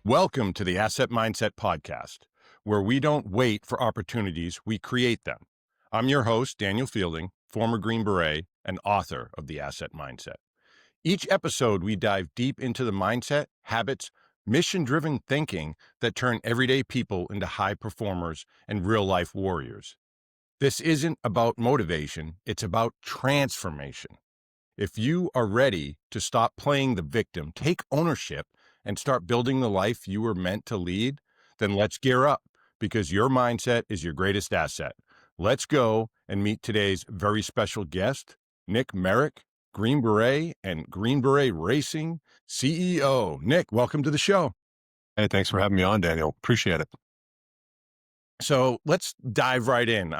Welcome to the Asset Mindset Podcast, where we don't wait for opportunities, we create them. I'm your host, Daniel Fielding, former Green Beret and author of The Asset Mindset. Each episode, we dive deep into the mindset, habits, mission-driven thinking that turn everyday people into high performers and real-life warriors. This isn't about motivation, it's about transformation. If you are ready to stop playing the victim, take ownership, and start building the life you were meant to lead, then let's gear up because your mindset is your greatest asset. Let's go and meet today's very special guest, Nick Merrick, Green Beret and Green Beret Racing CEO. Nick, welcome to the show. Hey, thanks for having me on, Daniel. Appreciate it. So let's dive right in.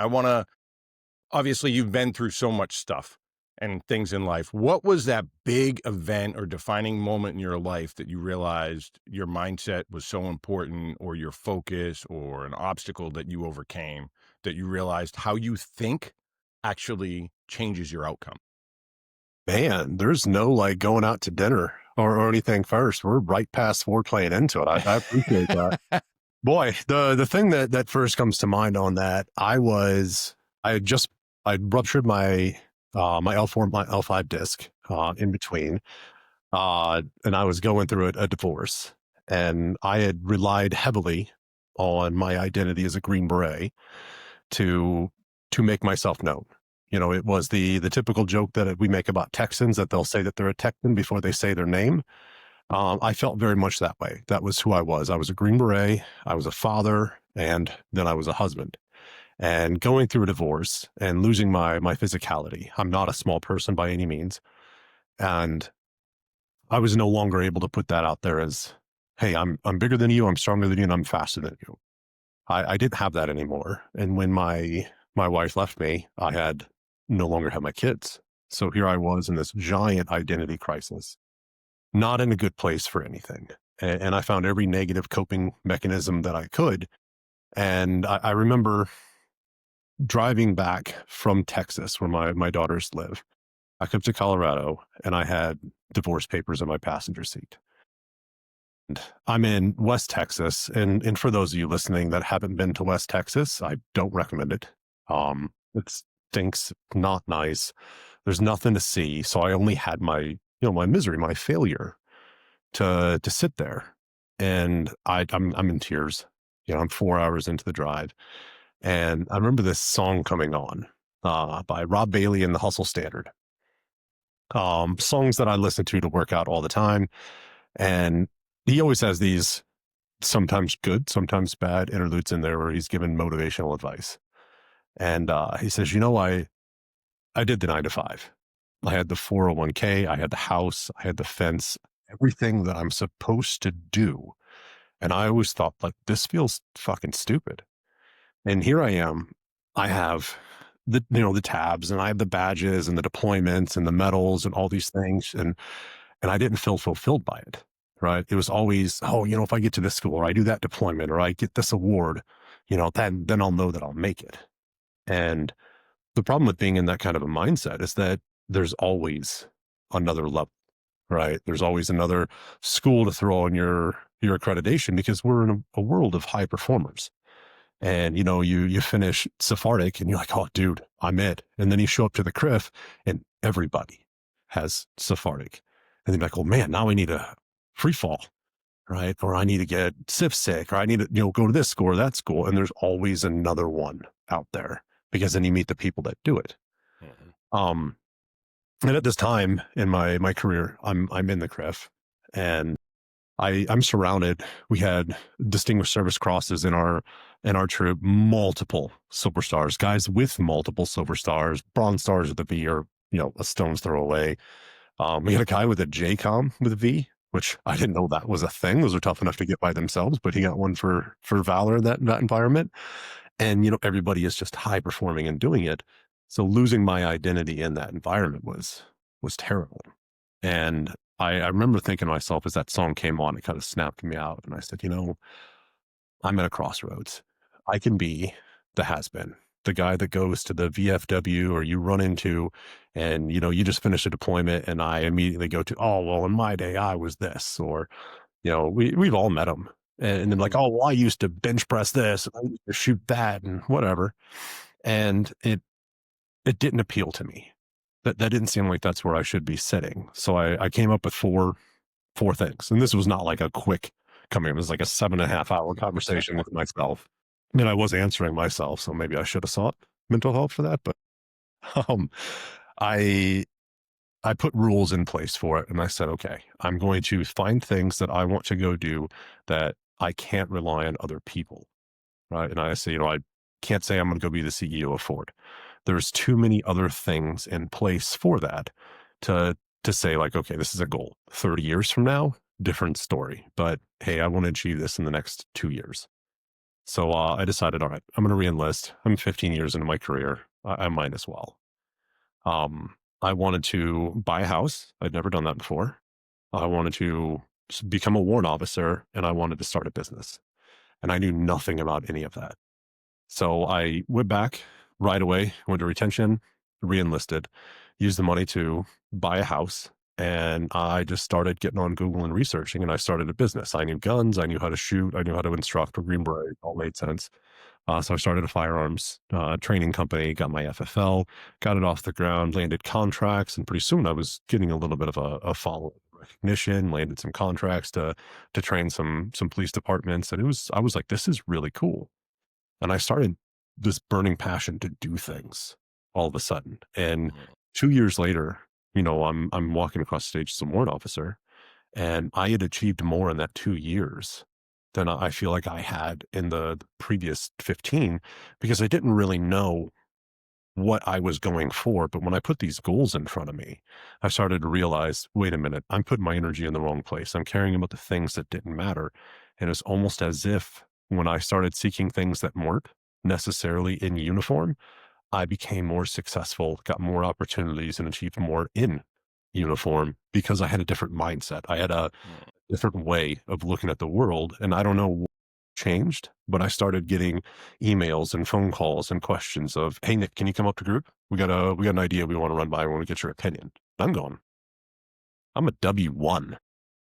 Obviously, you've been through so much stuff and things in life. What was that big event or defining moment in your life that you realized your mindset was so important, or your focus, or an obstacle that you overcame, that you realized how you think actually changes your outcome? Man, there's no like going out to dinner or anything first. We're right past foreplay and into it. I appreciate that. Boy, the thing that first comes to mind on that, I ruptured my my L4, my L5 disc in between. And I was going through a divorce, and I had relied heavily on my identity as a Green Beret to make myself known. You know, it was the typical joke that we make about Texans, that they'll say that they're a Texan before they say their name. I felt very much that way. That was who I was. I was a Green Beret, I was a father, and then I was a husband. And going through a divorce and losing my physicality. I'm not a small person by any means. And I was no longer able to put that out there as, hey, I'm bigger than you, I'm stronger than you, and I'm faster than you. I didn't have that anymore. And when my wife left me, I had no longer had my kids. So here I was in this giant identity crisis, not in a good place for anything. And I found every negative coping mechanism that I could. And I remember driving back from Texas, where my daughters live. I come to Colorado, and I had divorce papers in my passenger seat. And I'm in West Texas, and for those of you listening that haven't been to West Texas, I don't recommend it. It stinks, not nice. There's nothing to see, so I only had my misery, my failure to sit there, and I'm in tears. I'm 4 hours into the drive, and I remember this song coming on by Rob Bailey and the Hustle Standard. Songs that I listen to work out all the time, and he always has these sometimes good, sometimes bad interludes in there where he's given motivational advice. And he says, I did the 9 to 5. I had the 401k, I had the house, I had the fence, everything that I'm supposed to do. And I always thought, like, this feels fucking stupid. And here I am. I have the tabs, and I have the badges and the deployments and the medals and all these things. And I didn't feel fulfilled by it. Right. It was always, if I get to this school, or I do that deployment, or I get this award, then I'll know that I'll make it. And the problem with being in that kind of a mindset is that there's always another level, right? There's always another school to throw on your accreditation, because we're in a world of high performers. And, you finish Sephardic and you're like, oh, dude, I'm it. And then you show up to the CRIF and everybody has Sephardic. And they're like, oh man, now I need a free fall, right? Or I need to get CivSec, or I need to, go to this school or that school. And there's always another one out there, because then you meet the people that do it. Mm-hmm. And at this time in my career, I'm in the CRIF, and I'm surrounded. We had distinguished service crosses in our troop, multiple silver stars, guys with multiple silver stars. Bronze stars with a V are, a stone's throw away. We had a guy with a JCOM with a V, which I didn't know that was a thing. Those are tough enough to get by themselves, but he got one for valor in that environment. And, everybody is just high performing and doing it. So losing my identity in that environment was terrible. And I remember thinking to myself, as that song came on, it kind of snapped me out. And I said, I'm at a crossroads. I can be the has-been, the guy that goes to the VFW, or you run into, and, you just finish a deployment, and I immediately go to, oh, well, in my day, I was this. Or we've all met them. And then like, Mhm. oh, well, I used to bench press this, and I used to shoot that, and whatever. And it didn't appeal to me. That didn't seem like that's where I should be sitting. So I came up with four things. And this was not like a quick coming. It was like a 7.5 hour conversation with myself. And I was answering myself, so maybe I should have sought mental health for that. But um I I put rules in place for it, and I said, okay, I'm going to find things that I want to go do that I can't rely on other people. Right. And I say, I can't say I'm going to go be the CEO of Ford. There's too many other things in place for that to say like, okay, this is a goal. 30 years from now, different story. But hey, I want to achieve this in the next 2 years. So I decided, all right, I'm going to reenlist. I'm 15 years into my career. I might as well. I wanted to buy a house. I'd never done that before. I wanted to become a warrant officer, and I wanted to start a business. And I knew nothing about any of that. So I went back right away, went to retention, re-enlisted, used the money to buy a house. And I just started getting on Google and researching, and I started a business. I knew guns, I knew how to shoot, I knew how to instruct for Green Beret. It all made sense. So I started a firearms training company, got my FFL, got it off the ground, landed contracts, and pretty soon I was getting a little bit of a follow recognition. Landed some contracts to train some police departments, and I was like, this is really cool. And I started this burning passion to do things all of a sudden. And Mhm. 2 years later, I'm walking across the stage as a warrant officer, and I had achieved more in that 2 years than I feel like I had in the previous 15 because I didn't really know what I was going for. But when I put these goals in front of me, I started to realize, wait a minute, I'm putting my energy in the wrong place. I'm caring about the things that didn't matter. And it's almost as if when I started seeking things that weren't necessarily in uniform, I became more successful, got more opportunities, and achieved more in uniform because I had a different mindset. I had a Mm. different way of looking at the world. And I don't know what changed, but I started getting emails and phone calls and questions of, "Hey Nick, can you come up to group? We got an idea we want to run by. We want to get your opinion." I'm going, I'm a W1.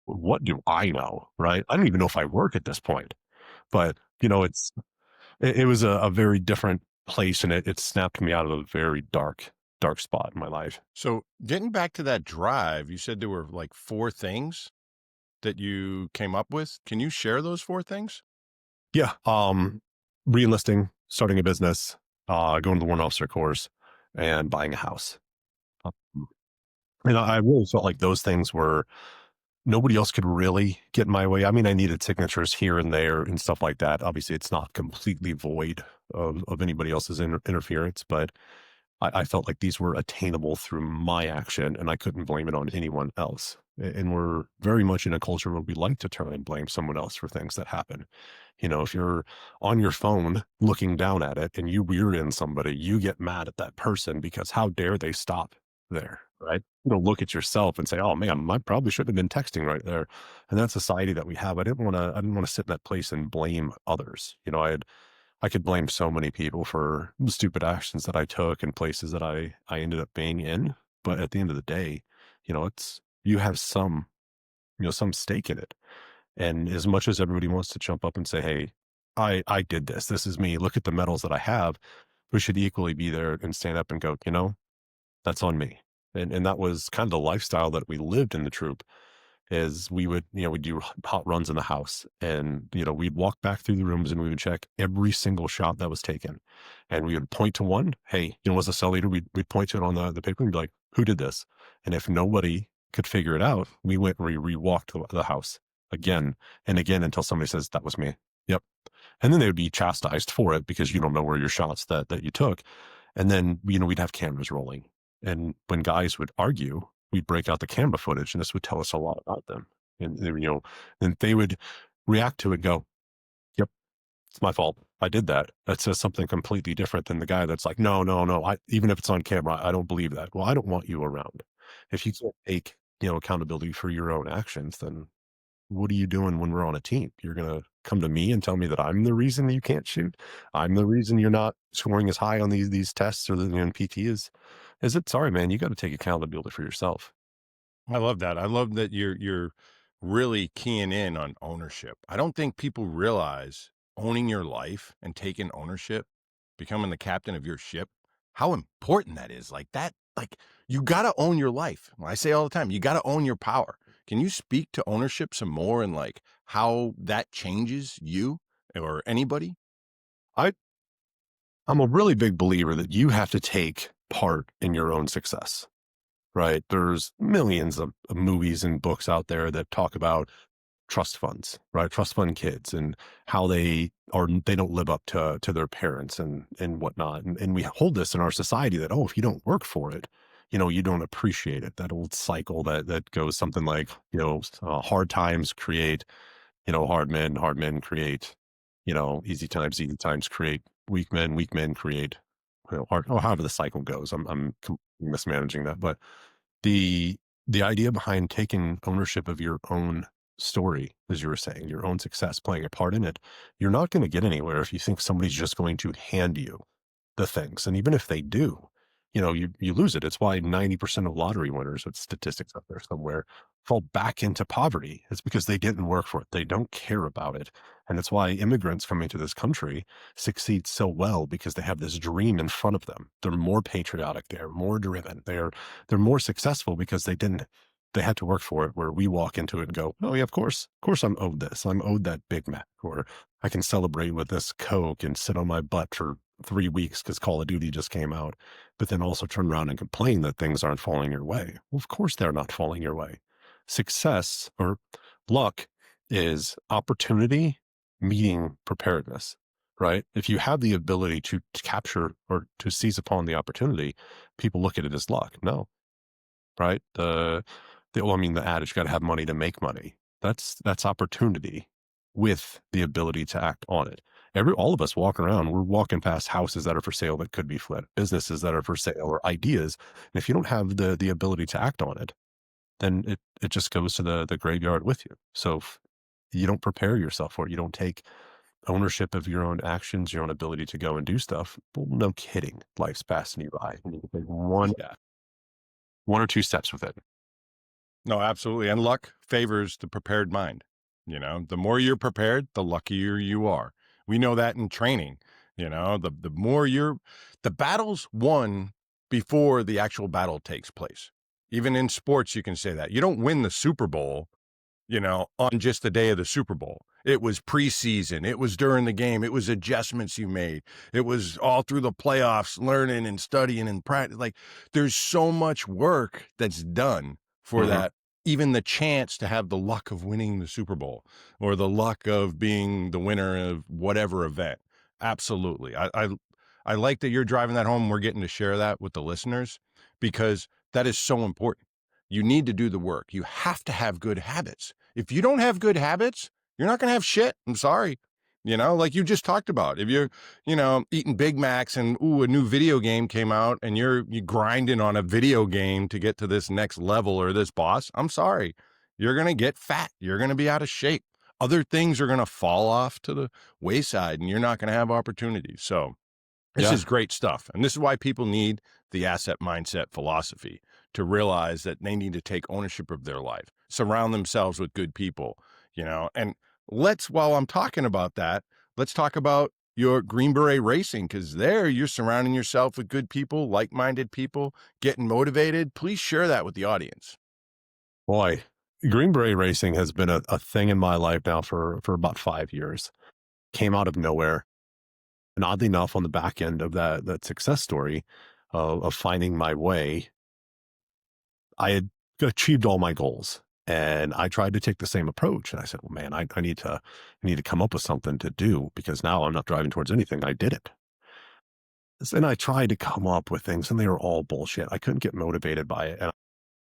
What do I know? Right? I don't even know if I work at this point. But it was a very different place, and it snapped me out of a very dark spot in my life. So, getting back to that drive, you said there were like 4 things that you came up with. Can you share those 4 things? Yeah. Reenlisting, starting a business, going to the warrant officer course, and buying a house. Um, and I really felt like those things were nobody else could really get in my way. I mean, I needed signatures here and there and stuff like that. Obviously, it's not completely void of anybody else's interference, but I felt like these were attainable through my action, and I couldn't blame it on anyone else. And we're very much in a culture where we like to try and blame someone else for things that happen. If you're on your phone looking down at it and you rear end somebody, you get mad at that person because how dare they stop there, right? Look at yourself and say, "Oh man, I probably should have been texting right there." And that society that we have, I didn't want to sit in that place and blame others. I could blame so many people for the stupid actions that I took and places that I ended up being in. But at the end of the day, it's you have some stake in it. And as much as everybody wants to jump up and say, "Hey, I did this. This is me. Look at the medals that I have," we should equally be there and stand up and go, that's on me. And that was kind of the lifestyle that we lived in the troop is we'd do hot runs in the house, and we'd walk back through the rooms and we would check every single shot that was taken, and we would point to one. Hey, was a cell leader? We'd point to it on the paper and be like, who did this? And if nobody could figure it out, we went and we re-walked the house again and again until somebody says that was me. Yep. And then they would be chastised for it because you don't know where your shots that you took. And then, we'd have cameras rolling. And when guys would argue, we'd break out the camera footage and this would tell us a lot about them. And, and they would react to it and go, yep, it's my fault. I did that. That says something completely different than the guy that's like, no, no, no. Even if it's on camera, I don't believe that. Well, I don't want you around. If you can't take, accountability for your own actions, then what are you doing when we're on a team? You're going to come to me and tell me that I'm the reason that you can't shoot. I'm the reason you're not scoring as high on these tests or the PT is it? Sorry, man, you got to take accountability for yourself. I love that. I love that you're really keying in on ownership. I don't think people realize owning your life and taking ownership, becoming the captain of your ship, how important that is. Like that, like you got to own your life. I say all the time, you got to own your power. Can you speak to ownership some more and like how that changes you or anybody? I I'm a really big believer that you have to take part in your own success, right? There's millions of movies and books out there that talk about trust funds, right? Trust fund kids and how they don't live up to their parents and whatnot. And we hold this in our society that, oh, if you don't work for it, you don't appreciate it. That old cycle that goes something like, hard times create, hard men create, easy times create weak men create, hard, or however the cycle goes. I'm mismanaging that, but the the idea behind taking ownership of your own story, as you were saying, your own success, playing a part in it, you're not going to get anywhere if you think somebody's just going to hand you the things. And even if they do, you lose it. It's why 90% of lottery winners, with statistics up there somewhere, fall back into poverty. It's because they didn't work for it. They don't care about it. And it's why immigrants coming to this country succeed so well, because they have this dream in front of them. They're more patriotic, they're more driven, they're more successful because they had to work for it, where we walk into it and go, oh yeah, of course I'm owed this. I'm owed that Big Mac, or I can celebrate with this Coke and sit on my butt for 3 weeks because Call of Duty just came out, but then also turn around and complain that things aren't falling your way. Well, of course they're not falling your way. Success or luck is opportunity meeting preparedness, right? If you have the ability to capture or to seize upon the opportunity, people look at it as luck. No, right? Well, I mean, the adage, got to have money to make money. That's opportunity with the ability to act on it. All of us walking around, we're walking past houses that are for sale that could be flipped, businesses that are for sale, or ideas. And if you don't have the ability to act on it, then it just goes to the graveyard with you. So if you don't prepare yourself for it, you don't take ownership of your own actions, your own ability to go and do stuff. Well, no kidding, life's passing you by. And you can take Yeah. one or two steps with it. No, absolutely. And luck favors the prepared mind. The more you're prepared, the luckier you are. We know that in training. The more the battle's won before the actual battle takes place. Even in sports, you can say that. You don't win the Super Bowl on just the day of the Super Bowl. It was preseason. It was during the game. It was adjustments you made. It was all through the playoffs, learning and studying and practice. Like there's so much work that's done for Mhm. that. Even the chance to have the luck of winning the Super Bowl or the luck of being the winner of whatever event. Absolutely. I like that you're driving that home. We're getting to share that with the listeners because that is so important. You need to do the work. You have to have good habits. If you don't have good habits, you're not going to have shit. I'm sorry. Like you just talked about. If you're, eating Big Macs and a new video game came out and you grinding on a video game to get to this next level or this boss, I'm sorry. You're going to get fat. You're going to be out of shape. Other things are going to fall off to the wayside and you're not going to have opportunities. So, this Yeah. is great stuff. And this is why people need the asset mindset philosophy to realize that they need to take ownership of their life, surround themselves with good people. And while I'm talking about that, let's talk about your Green Beret racing, because there you're surrounding yourself with good people, like minded people, getting motivated. Please share that with the audience. Boy, Green Beret racing has been a thing in my life now for about 5 years. Came out of nowhere. And oddly enough, on the back end of that success story of finding my way, I had achieved all my goals. And I tried to take the same approach. And I said, well, man, I need to come up with something to do, because now I'm not driving towards anything. I did it. And I tried to come up with things, and they were all bullshit. I couldn't get motivated by it. And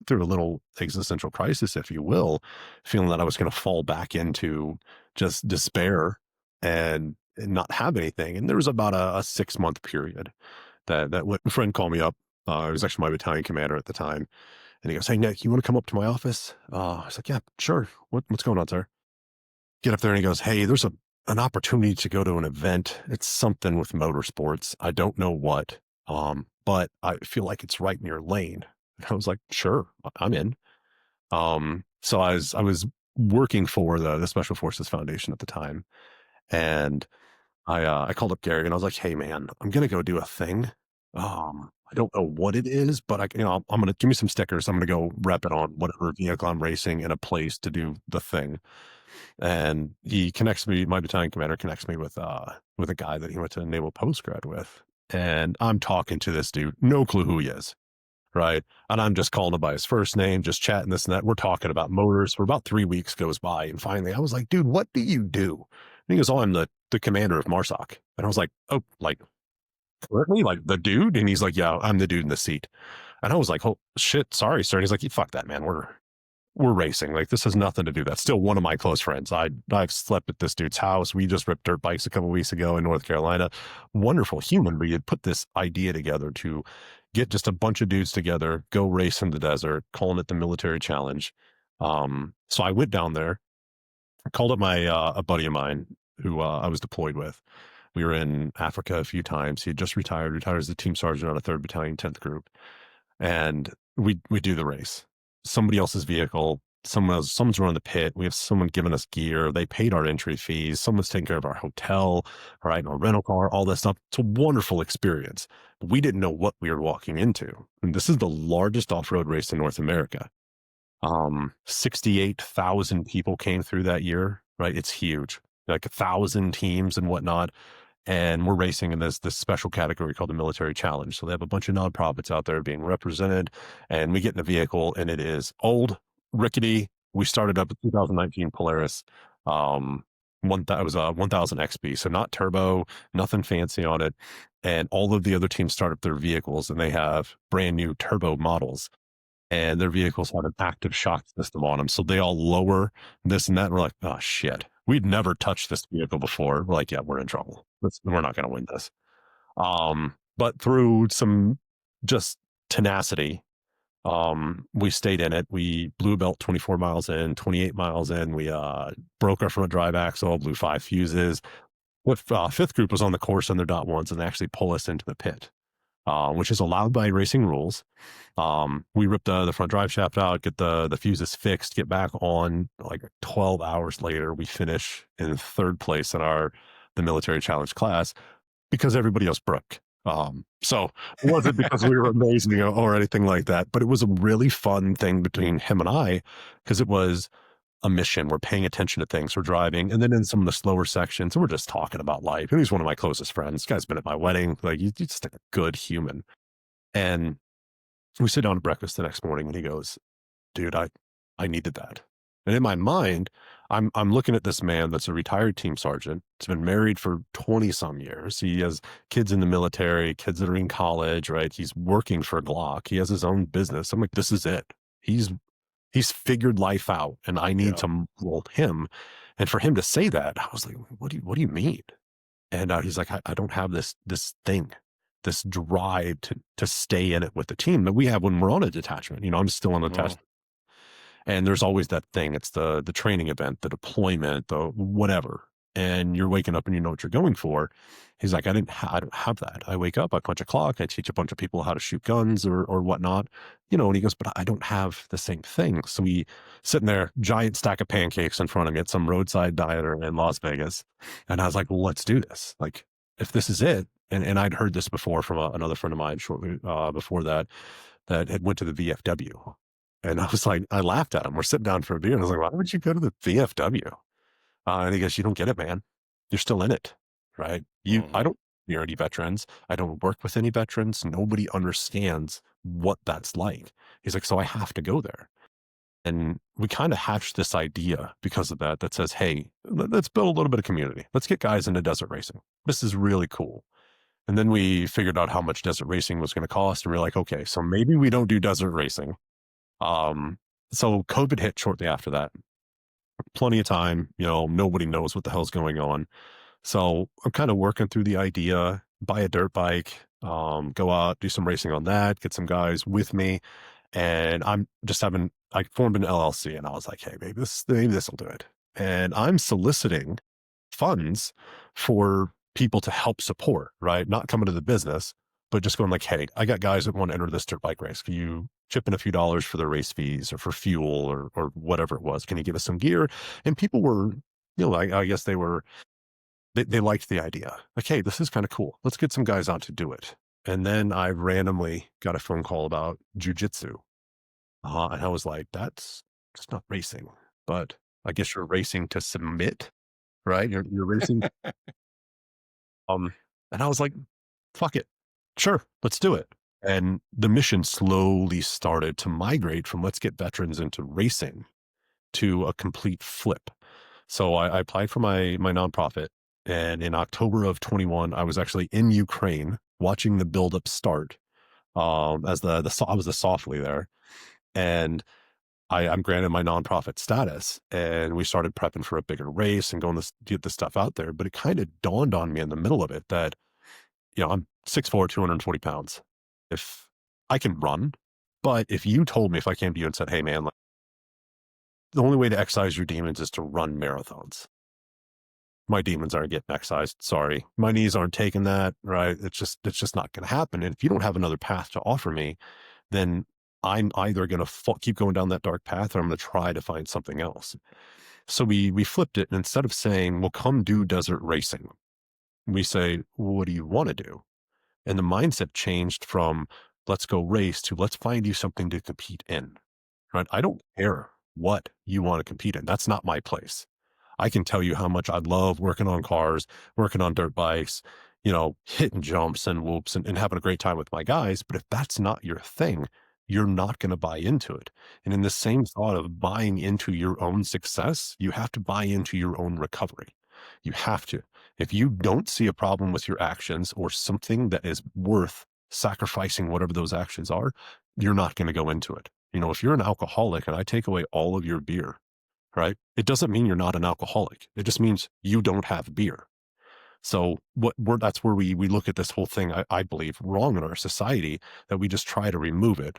through a little existential crisis, if you will, feeling that I was going to fall back into just despair and not have anything. And there was about a 6 month period that what a friend called me up. He was actually my battalion commander at the time. And he goes, hey, Nick, you want to come up to my office? I was like, yeah, sure. What's going on, sir? Get up there and he goes, hey, there's an opportunity to go to an event. It's something with motorsports. I don't know what, but I feel like it's right in your lane. And I was like, sure, I'm in. So I was working for the Special Forces Foundation at the time, and I called up Gary and I was like, "Hey, man, I'm gonna go do a thing. I don't know what it is, but I'm gonna give me some stickers. I'm gonna go rep it on whatever vehicle I'm racing in a place to do the thing." And he connects me. My battalion commander connects me with a guy that he went to Naval Postgrad with, and I'm talking to this dude, no clue who he is, right? And I'm just calling him by his first name, just chatting this and that. We're talking about motors for about 3 weeks goes by. And finally I was like, dude, what do you do? And he goes, oh, I'm the commander of MARSOC. And I was like, oh, like, currently, like the dude? And he's like, yeah, I'm the dude in the seat. And I was like, oh shit, sorry, sir. And he's like, you fuck that, man. We're racing. Like, this has nothing to do. That's still one of my close friends. I've slept at this dude's house. We just ripped dirt bikes a couple weeks ago in North Carolina. Wonderful human, but you had put this idea together to get just a bunch of dudes together, go race in the desert, calling it the military challenge. So I went down there, called up my a buddy of mine who I was deployed with. We were in Africa a few times. He had just retired as the team sergeant on a 3rd Battalion, 10th Group, and we do the race. Somebody else's vehicle, someone's running the pit. We have someone giving us gear. They paid our entry fees. Someone's taking care of our hotel, right? Our rental car, all that stuff. It's a wonderful experience. But we didn't know what we were walking into. And this is the largest off-road race in North America. 68,000 people came through that year, right? It's huge, like 1,000 teams and whatnot. And we're racing in this special category called the military challenge. So they have a bunch of nonprofits out there being represented, and we get in a vehicle and it is old, rickety. We started up a 2019 Polaris. That was a 1000 XP, so not turbo, nothing fancy on it. And all of the other teams start up their vehicles and they have brand new turbo models, and their vehicles have an active shock system on them. So they all lower this and that. And we're like, oh shit, we'd never touched this vehicle before. We're like, yeah, we're in trouble. We're not going to win this. But through some just tenacity, we stayed in it. We blew belt 24 miles in, 28 miles in. We broke our front drive axle, blew 5 fuses. What 5th Group was on the course on their dot ones and they actually pull us into the pit, which is allowed by racing rules. We ripped the front drive shaft out, get the fuses fixed, get back on. Like 12 hours later, we finish in 3rd place in the military challenge class because everybody else broke. So it wasn't because we were amazing or anything like that, but it was a really fun thing between him and I, because it was a mission. We're paying attention to things. We're driving. And then in some of the slower sections, we're just talking about life. And he's one of my closest friends. This guy's been at my wedding. Like, he's just a good human. And we sit down to breakfast the next morning and he goes, dude, I needed that. And in my mind, I'm looking at this man that's a retired team sergeant. He's been married for 20 some years. He has kids in the military, kids that are in college, right? He's working for Glock. He has his own business. I'm like, this is it. He's figured life out and I need to mold him. And for him to say that, I was like, what do you mean? And he's like, I don't have this thing, this drive to stay in it with the team that we have when we're on a detachment. I'm still on the test. And there's always that thing. It's the training event, the deployment, the whatever. And you're waking up and you know what you're going for. He's like, I don't have that. I wake up, I punch a clock, I teach a bunch of people how to shoot guns or whatnot, and he goes, but I don't have the same thing. So we sitting there, giant stack of pancakes in front of me at some roadside diner in Las Vegas. And I was like, well, let's do this. Like, if this is it, and I'd heard this before from another friend of mine shortly before that had went to the VFW. And I was like, I laughed at him. We're sitting down for a beer. And I was like, why would you go to the VFW? And he goes, you don't get it, man. You're still in it, right? I don't near any veterans. I don't work with any veterans. Nobody understands what that's like. He's like, so I have to go there. And we kind of hatched this idea because of that says, hey, let's build a little bit of community. Let's get guys into desert racing. This is really cool. And then we figured out how much desert racing was going to cost. And we're like, okay, so maybe we don't do desert racing. So COVID hit shortly after that. Plenty of time, nobody knows what the hell's going on. So I'm kind of working through the idea, buy a dirt bike, go out, do some racing on that, get some guys with me. And I formed an LLC and I was like, hey, maybe this will do it. And I'm soliciting funds for people to help support, right? Not come into the business, but just going like, hey, I got guys that want to enter this dirt bike race. Can you chip in a few dollars for their race fees or for fuel or whatever it was? Can you give us some gear? And people were, I guess they liked the idea. Like, hey, this is kind of cool. Let's get some guys out to do it. And then I randomly got a phone call about jujitsu. And I was like, that's just not racing, but I guess you're racing to submit, right? You're racing. Um, and I was like, fuck it. Sure, let's do it. And the mission slowly started to migrate from let's get veterans into racing to a complete flip. So I applied for my nonprofit, and in October of 21, I was actually in Ukraine watching the buildup start. As I was the softly there, and I'm granted my nonprofit status, and we started prepping for a bigger race and going to get this stuff out there. But it kind of dawned on me in the middle of it that I'm 6'4", 240 pounds. If I can run, but if you told me, if I came to you and said, hey man, like, the only way to excise your demons is to run marathons. My demons aren't getting excised. Sorry. My knees aren't taking that, right? It's just not going to happen. And if you don't have another path to offer me, then I'm either going to keep going down that dark path or I'm going to try to find something else. So we flipped it. And instead of saying, well, come do desert racing, we say, well, what do you want to do? And the mindset changed from let's go race to let's find you something to compete in, right? I don't care what you want to compete in. That's not my place. I can tell you how much I love working on cars, working on dirt bikes, hitting jumps and whoops and having a great time with my guys. But if that's not your thing, you're not going to buy into it. And in the same thought of buying into your own success, you have to buy into your own recovery. You have to. If you don't see a problem with your actions or something that is worth sacrificing whatever those actions are, you're not going to go into it. If you're an alcoholic and I take away all of your beer, right? It doesn't mean you're not an alcoholic. It just means you don't have beer. So that's where we look at this whole thing, I believe, wrong in our society, that we just try to remove it,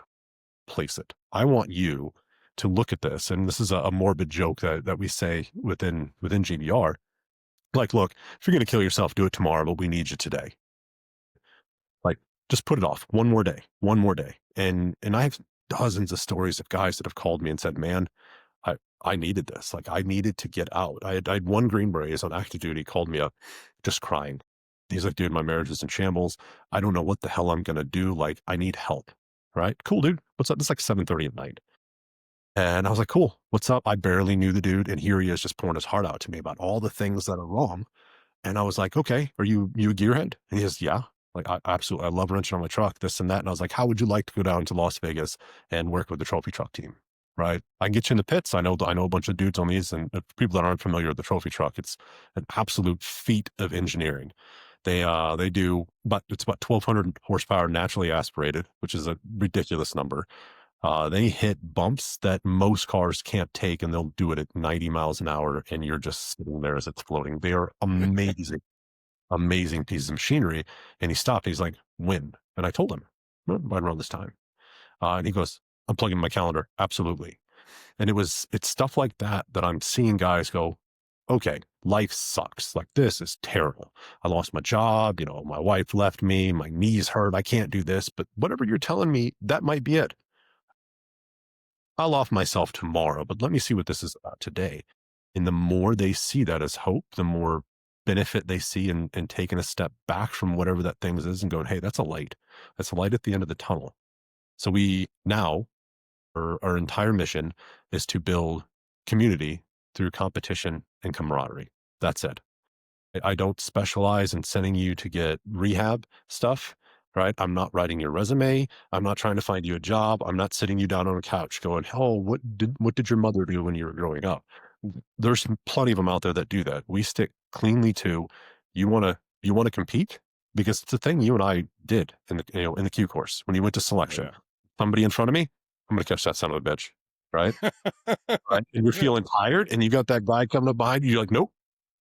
place it. I want you to look at this, and this is a morbid joke that we say within GBR. Like, look, if you're going to kill yourself, do it tomorrow, but we need you today. Like, just put it off one more day, one more day. And I have dozens of stories of guys that have called me and said, man, I needed this. Like, I needed to get out. I had one Green Beret on active duty called me up just crying. He's like, dude, my marriage is in shambles. I don't know what the hell I'm going to do. Like, I need help. Right? Cool, dude. What's up? It's like 7:30 at night. And I was like, cool. What's up? I barely knew the dude. And here he is just pouring his heart out to me about all the things that are wrong. And I was like, okay, are you a gearhead? And he says, yeah. Like, I absolutely, I love wrenching on my truck, this and that. And I was like, how would you like to go down to Las Vegas and work with the trophy truck team? Right. I can get you in the pits. I know a bunch of dudes on these, and people that aren't familiar with the trophy truck, it's an absolute feat of engineering. They do, but it's about 1,200 horsepower naturally aspirated, which is a ridiculous number. They hit bumps that most cars can't take, and they'll do it at 90 miles an hour, and you're just sitting there as it's floating. They are amazing, amazing pieces of machinery. And he stopped. He's like, when? And I told him, right around this time. And he goes, I'm plugging my calendar. Absolutely. And it's stuff like that I'm seeing guys go, okay, life sucks. Like, this is terrible. I lost my job. My wife left me. My knees hurt. I can't do this. But whatever you're telling me, that might be it. I'll off myself tomorrow, but let me see what this is about today. And the more they see that as hope, the more benefit they see in taking a step back from whatever that thing is and going, hey, that's a light. That's a light at the end of the tunnel. So we now, our entire mission is to build community through competition and camaraderie. That's it. I don't specialize in sending you to get rehab stuff, right? I'm not writing your resume. I'm not trying to find you a job. I'm not sitting you down on a couch going, oh, what did your mother do when you were growing up? There's plenty of them out there that do that. We stick cleanly to, you want to compete, because it's a thing you and I did in the Q course when you went to selection. Yeah. Somebody in front of me, I'm going to catch that son of a bitch, right? Right? And you're feeling tired, and you got that guy coming up behind you. You're like, nope,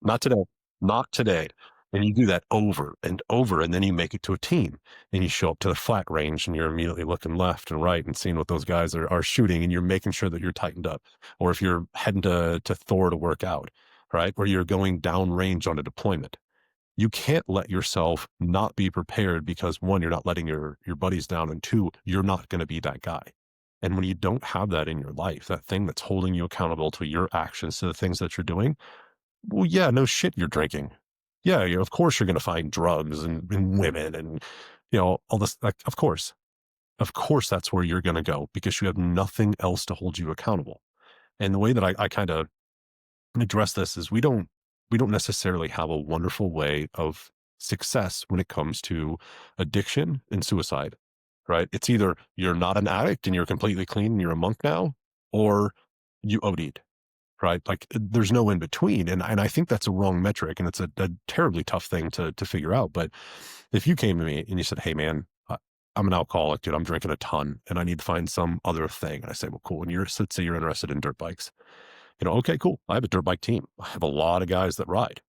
not today. Not today. And you do that over and over, and then you make it to a team, and you show up to the flat range, and you're immediately looking left and right and seeing what those guys are shooting, and you're making sure that you're tightened up. Or if you're heading to Thor to work out, right? Or you're going down range on a deployment, You can't let yourself not be prepared because one, you're not letting your buddies down, and two, you're not going to be that guy. And when you don't have that in your life, that thing that's holding you accountable to your actions, to the things that you're doing, well, yeah, no shit, you're drinking. Yeah, of course you're going to find drugs and women and all this. Like, of course, that's where you're going to go because you have nothing else to hold you accountable. And the way that I kind of address this is we don't necessarily have a wonderful way of success when it comes to addiction and suicide, right? It's either you're not an addict and you're completely clean and you're a monk now, or you OD'd, right? Like there's no in between. And I think that's a wrong metric and it's a terribly tough thing to figure out. But if you came to me and you said, hey man, I'm an alcoholic, dude. I'm drinking a ton and I need to find some other thing. And I say, well, cool. And let's say you're interested in dirt bikes. Okay, cool. I have a dirt bike team. I have a lot of guys that ride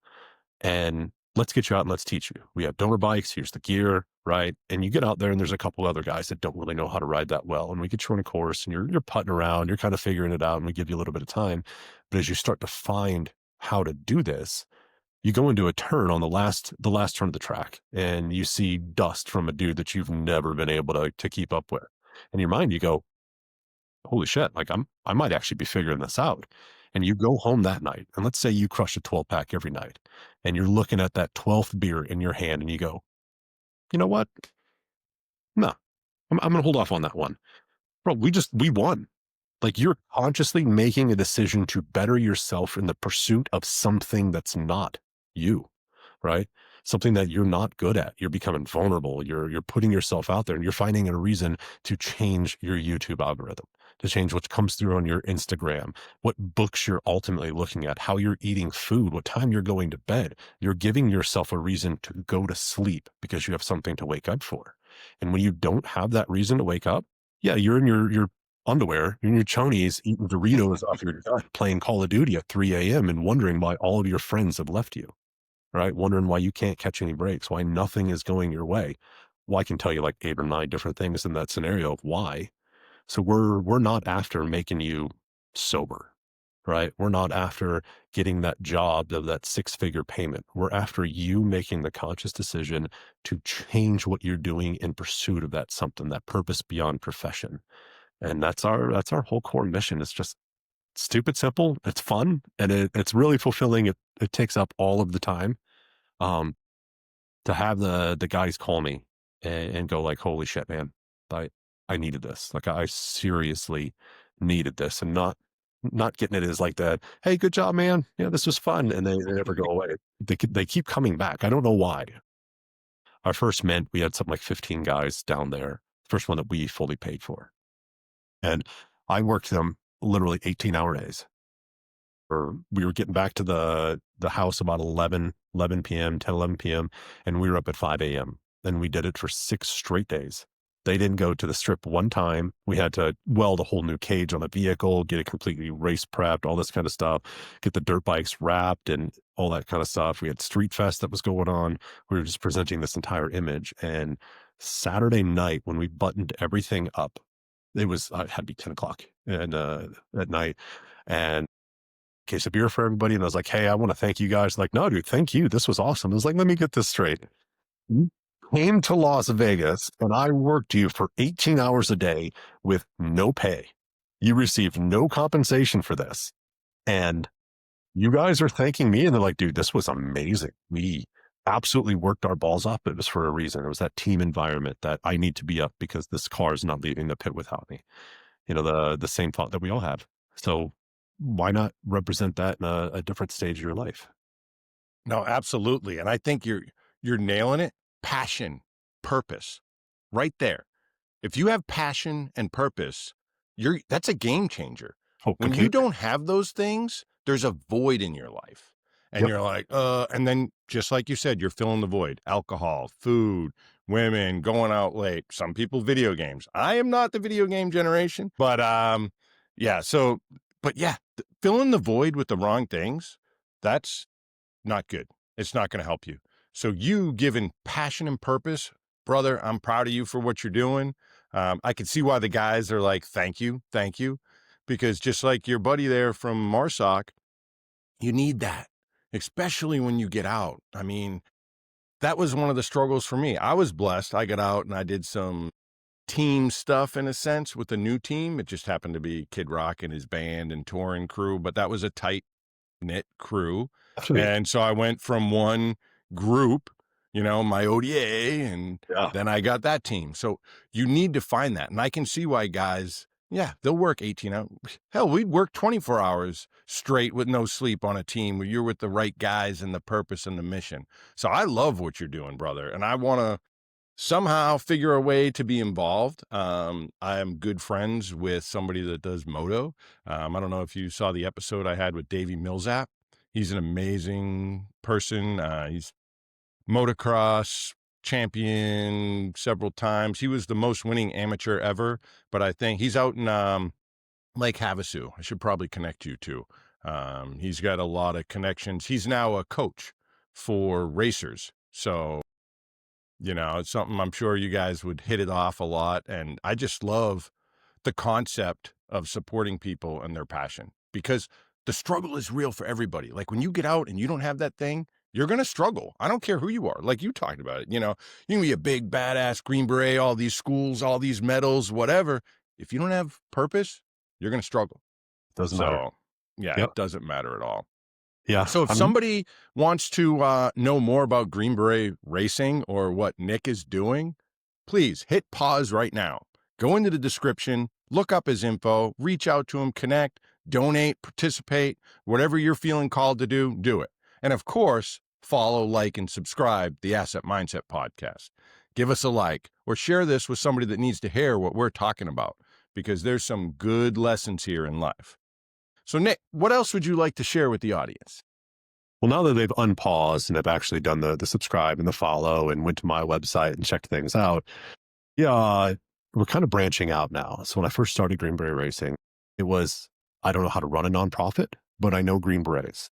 and let's get you out and let's teach you. We have donor bikes. Here's the gear, right? And you get out there and there's a couple other guys that don't really know how to ride that well. And we get you on a course and you're putting around, you're kind of figuring it out and we give you a little bit of time. But as you start to find how to do this, you go into a turn on the last turn of the track and you see dust from a dude that you've never been able to keep up with. In your mind, you go, holy shit, like I might actually be figuring this out. And you go home that night, and let's say you crush a 12 pack every night, and you're looking at that 12th beer in your hand, and you go, you know what? No, I'm going to hold off on that one. Bro, we won. Like you're consciously making a decision to better yourself in the pursuit of something that's not you, right? Something that you're not good at. You're becoming vulnerable. You're putting yourself out there and you're finding a reason to change your YouTube algorithm, to change what comes through on your Instagram, what books you're ultimately looking at, how you're eating food, what time you're going to bed. You're giving yourself a reason to go to sleep because you have something to wake up for. And when you don't have that reason to wake up, yeah, you're in your underwear, you're in your chonies eating Doritos off your gut, playing Call of Duty at 3 a.m. and wondering why all of your friends have left you, right? Wondering why you can't catch any breaks, why nothing is going your way. Well, I can tell you like 8 or 9 different things in that scenario of why. So we're not after making you sober, right? We're not after getting that job of that 6-figure payment. We're after you making the conscious decision to change what you're doing in pursuit of that something, that purpose beyond profession. And that's our whole core mission. It's just stupid simple. It's fun and it's really fulfilling. It takes up all of the time. Um, to have the guys call me and go like, holy shit, man, I I needed this. Like I seriously needed this and not getting it as like that. Hey, good job, man. Yeah, this was fun. And they never go away. They keep coming back. I don't know why. Our first mint, we had something like 15 guys down there. First one that we fully paid for. And I worked them literally 18-hour days. Or we were getting back to the house about 11 p.m., 10, 11 p.m., and we were up at 5 a.m. And we did it for 6 straight days. They didn't go to the strip one time. We had to weld a whole new cage on the vehicle, get it completely race prepped, all this kind of stuff, get the dirt bikes wrapped and all that kind of stuff. We had Street Fest that was going on. We were just presenting this entire image. And Saturday night, when we buttoned everything up, it had to be 10 o'clock and at night. And case of beer for everybody. And I was like, hey, I want to thank you guys. Like, no, dude, thank you. This was awesome. I was like, let me get this straight. You came to Las Vegas and I worked you for 18 hours a day with no pay. You received no compensation for this. And you guys are thanking me. And they're like, dude, this was amazing. We absolutely worked our balls off. It was for a reason. It was that team environment that I need to be up because this car is not leaving the pit without me. The same thought that we all have. So why not represent that in a different stage of your life? No, absolutely. And I think you're nailing it. Passion, purpose, right there. If you have passion and purpose, that's a game changer. Oh, When you completely. don't have those things, there's a void in your life. And Yep. you're like, and then just like you said, you're filling the void. Alcohol, food, women, going out late. Some people video games. I am not the video game generation, but yeah, but yeah, filling the void with the wrong things, that's not good. It's not going to help you. So you given passion and purpose, brother, I'm proud of you for what you're doing. I can see why the guys are like, thank you, because just like your buddy there from Marsoc, you need that, especially when you get out. I mean, that was one of the struggles for me. I was blessed. I got out and I did some team stuff in a sense with the new team. It just happened to be Kid Rock and his band and touring crew, but that was a tight knit crew. Absolutely. And so I went from one group, my ODA, and Yeah. then I got that team. So you need to find that. And I can see why guys, yeah, they'll work 18 hours. Hell, we'd work 24 hours straight with no sleep on a team where you're with the right guys and the purpose and the mission. So I love what you're doing, brother. And I want to somehow figure a way to be involved. I am good friends with somebody that does moto. I don't know if you saw the episode I had with Davey Millsap. He's an amazing person. He's motocross champion several times. He was the most winning amateur ever, but I think he's out in Lake Havasu. I should probably connect you to. He's got a lot of connections. He's now a coach for racers. So it's something I'm sure you guys would hit it off a lot. And I just love the concept of supporting people and their passion, because the struggle is real for everybody. Like when you get out and you don't have that thing, you're going to struggle. I don't care who you are. Like you talked about it, you can be a big badass Green Beret, all these schools, all these medals, whatever. If you don't have purpose, you're going to struggle. Doesn't matter. So yeah, Yep. it doesn't matter at all. Yeah. So if somebody wants to know more about Green Beret racing or what Nick is doing, please hit pause right now. Go into the description, look up his info, reach out to him, connect, donate, participate, whatever you're feeling called to do it. And of course, follow, like, and subscribe the Asset Mindset Podcast. Give us a like or share this with somebody that needs to hear what we're talking about, because there's some good lessons here in life. So Nick, what else would you like to share with the audience? Well, now that they've unpaused and have actually done the subscribe and the follow and went to my website and checked things out, yeah, we're kind of branching out now. So when I first started Green Beret Racing, it was, I don't know how to run a nonprofit, but I know Green Berets.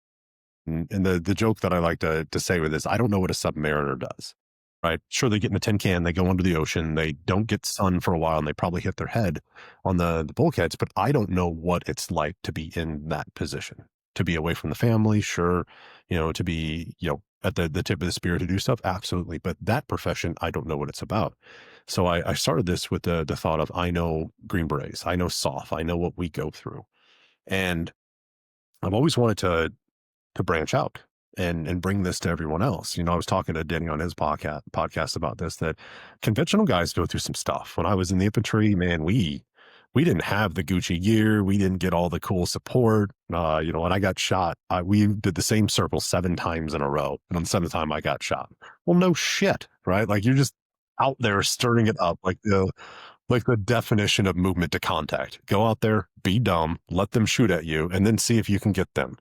And the joke that I like to say with this, I don't know what a submariner does, right? Sure, they get in a tin can, they go under the ocean, they don't get sun for a while, and they probably hit their head on the bulkheads, but I don't know what it's like to be in that position, to be away from the family, sure, to be, at the tip of the spear to do stuff, absolutely. But that profession, I don't know what it's about. So I started this with the thought of, I know Green Berets, I know SOF, I know what we go through. And I've always wanted to branch out and bring this to everyone else. I was talking to Denny on his podcast about this, that conventional guys go through some stuff. When I was in the infantry, man, we didn't have the Gucci gear. We didn't get all the cool support. When I got shot, we did the same circle 7 times in a row. And on the 7th time I got shot. Well, no shit, right? Like you're just out there stirring it up, like the definition of movement to contact. Go out there, be dumb, let them shoot at you, and then see if you can get them.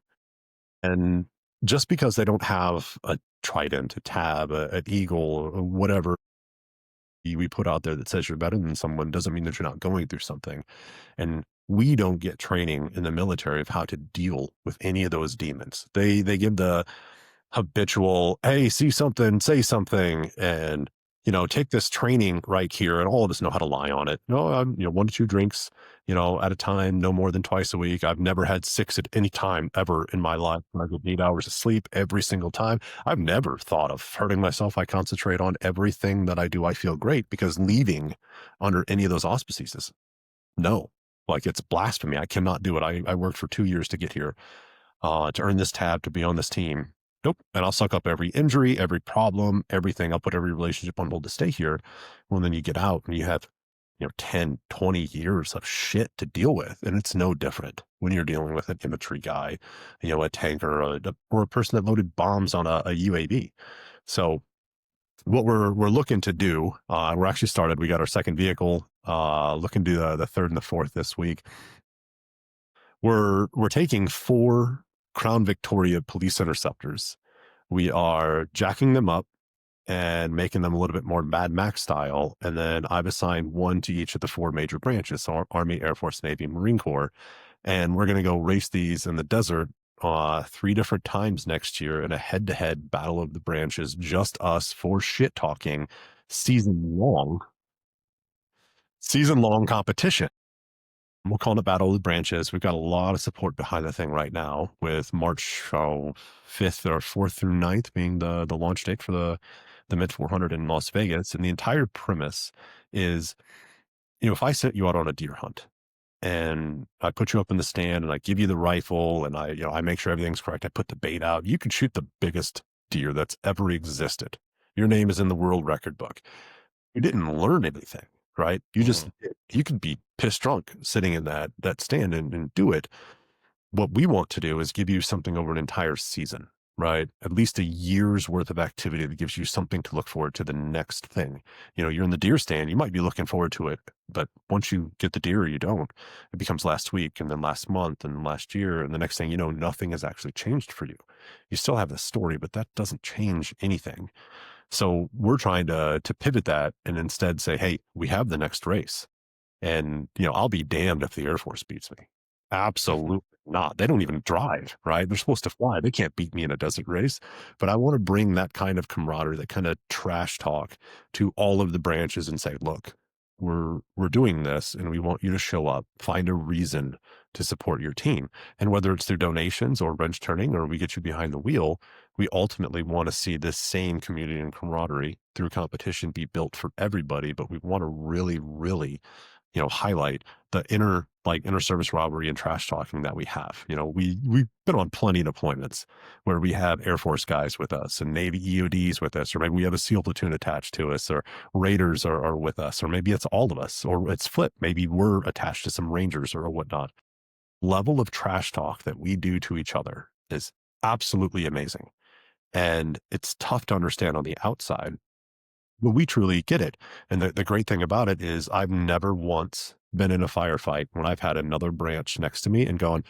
And just because they don't have a trident, a tab, an eagle, or whatever we put out there that says you're better than someone, doesn't mean that you're not going through something. And we don't get training in the military of how to deal with any of those demons. They give the habitual, hey, see something, say something, and take this training right here, and all of us know how to lie on it. No, 1 to 2 drinks, at a time, no more than twice a week. I've never had 6 at any time ever in my life. I get 8 hours of sleep every single time. I've never thought of hurting myself. I concentrate on everything that I do. I feel great, because leaving under any of those auspices is no, like it's blasphemy. I cannot do it. I worked for 2 years to get here, to earn this tab, to be on this team. Nope. And I'll suck up every injury, every problem, everything. I'll put every relationship on hold to stay here. Well, then you get out and you have, 10, 20 years of shit to deal with. And it's no different when you're dealing with an infantry guy, a tanker, or a person that loaded bombs on a UAV. So what we're looking to do, we're actually started. We got our second vehicle, looking to do the 3rd and the 4th this week. We're taking 4 Crown Victoria police interceptors. We are jacking them up and making them a little bit more Mad Max style. And then I've assigned 1 to each of the 4 major branches, so Army, Air Force, Navy, Marine Corps. And we're going to go race these in the desert 3 different times next year in a head-to-head battle of the branches, just us, for shit talking, season-long competition. We're calling it Battle of the Branches. We've got a lot of support behind the thing right now, with March 5th or 4th through 9th being the launch date for the mid 400 in Las Vegas. And the entire premise is, if I sent you out on a deer hunt and I put you up in the stand and I give you the rifle and I make sure everything's correct. I put the bait out. You could shoot the biggest deer that's ever existed. Your name is in the world record book. You didn't learn anything, right? Mhm. You could be pissed drunk sitting in that stand and do it. What we want to do is give you something over an entire season, right? At least a year's worth of activity that gives you something to look forward to the next thing. You're in the deer stand, you might be looking forward to it, but once you get the deer, you don't. It becomes last week and then last month and last year. And the next thing you know, nothing has actually changed for you. You still have the story, but that doesn't change anything. So we're trying to pivot that and instead say, hey, we have the next race. And, I'll be damned if the Air Force beats me. Absolutely not. They don't even drive, right? They're supposed to fly. They can't beat me in a desert race. But I want to bring that kind of camaraderie, that kind of trash talk to all of the branches and say, look, we're doing this and we want you to show up, find a reason to support your team. And whether it's through donations or wrench turning or we get you behind the wheel, we ultimately want to see this same community and camaraderie through competition be built for everybody. But we want to really, really highlight the inner service robbery and trash talking that we have. We've been on plenty of deployments where we have Air Force guys with us and Navy EODs with us, or maybe we have a SEAL platoon attached to us, or Raiders are with us, or maybe it's all of us, or it's flip. Maybe we're attached to some Rangers or whatnot. Level of trash talk that we do to each other is absolutely amazing. And it's tough to understand on the outside. Well, we truly get it. And the great thing about it is I've never once been in a firefight when I've had another branch next to me and gone,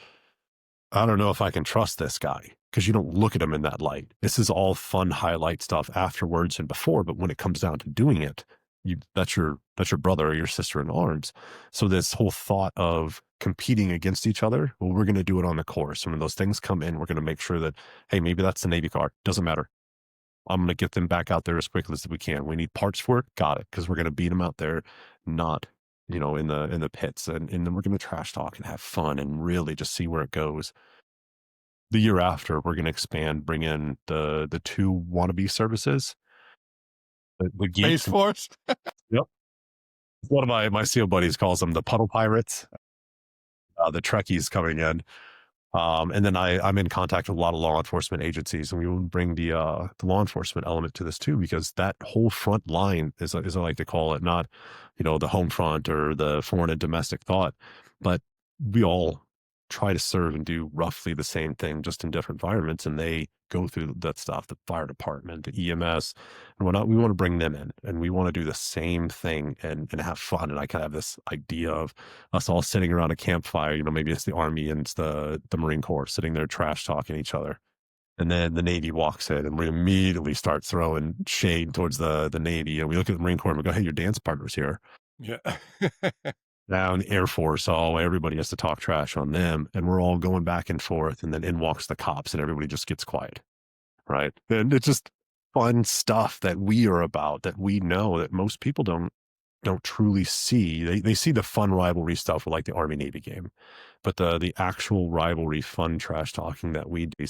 I don't know if I can trust this guy because you don't look at him in that light. This is all fun highlight stuff afterwards and before, but when it comes down to doing it, that's your brother or your sister in arms. So this whole thought of competing against each other, well, we're going to do it on the course. And when those things come in, we're going to make sure that, hey, maybe that's the Navy car. Doesn't matter. I'm going to get them back out there as quickly as we can. We need parts for it. Got it. Because we're going to beat them out there, not, in the pits. And then we're going to trash talk and have fun and really just see where it goes. The year after, we're going to expand, bring in the two wannabe services. The Space geeks. Force. Yep. One of my SEAL buddies calls them the puddle pirates, the Trekkies coming in. And then I'm in contact with a lot of law enforcement agencies, and we will bring the law enforcement element to this too, because that whole front line is, as I like to call it, not the home front or the foreign and domestic thought, but we all try to serve and do roughly the same thing, just in different environments, and they go through that stuff. The fire department, the EMS, and whatnot. We want to bring them in, and we want to do the same thing and have fun. And I kind of have this idea of us all sitting around a campfire. Maybe it's the Army and it's the Marine Corps sitting there trash talking each other. And then the Navy walks in and we immediately start throwing shade towards the Navy. And we look at the Marine Corps and we go, hey, your dance partner's here. Yeah. Now in the Air Force, everybody has to talk trash on them. And we're all going back and forth. And then in walks the cops and everybody just gets quiet. Right. And it's just fun stuff that we are about, that we know that most people don't truly see. They see the fun rivalry stuff with like the Army Navy game, but the actual rivalry, fun trash talking that we do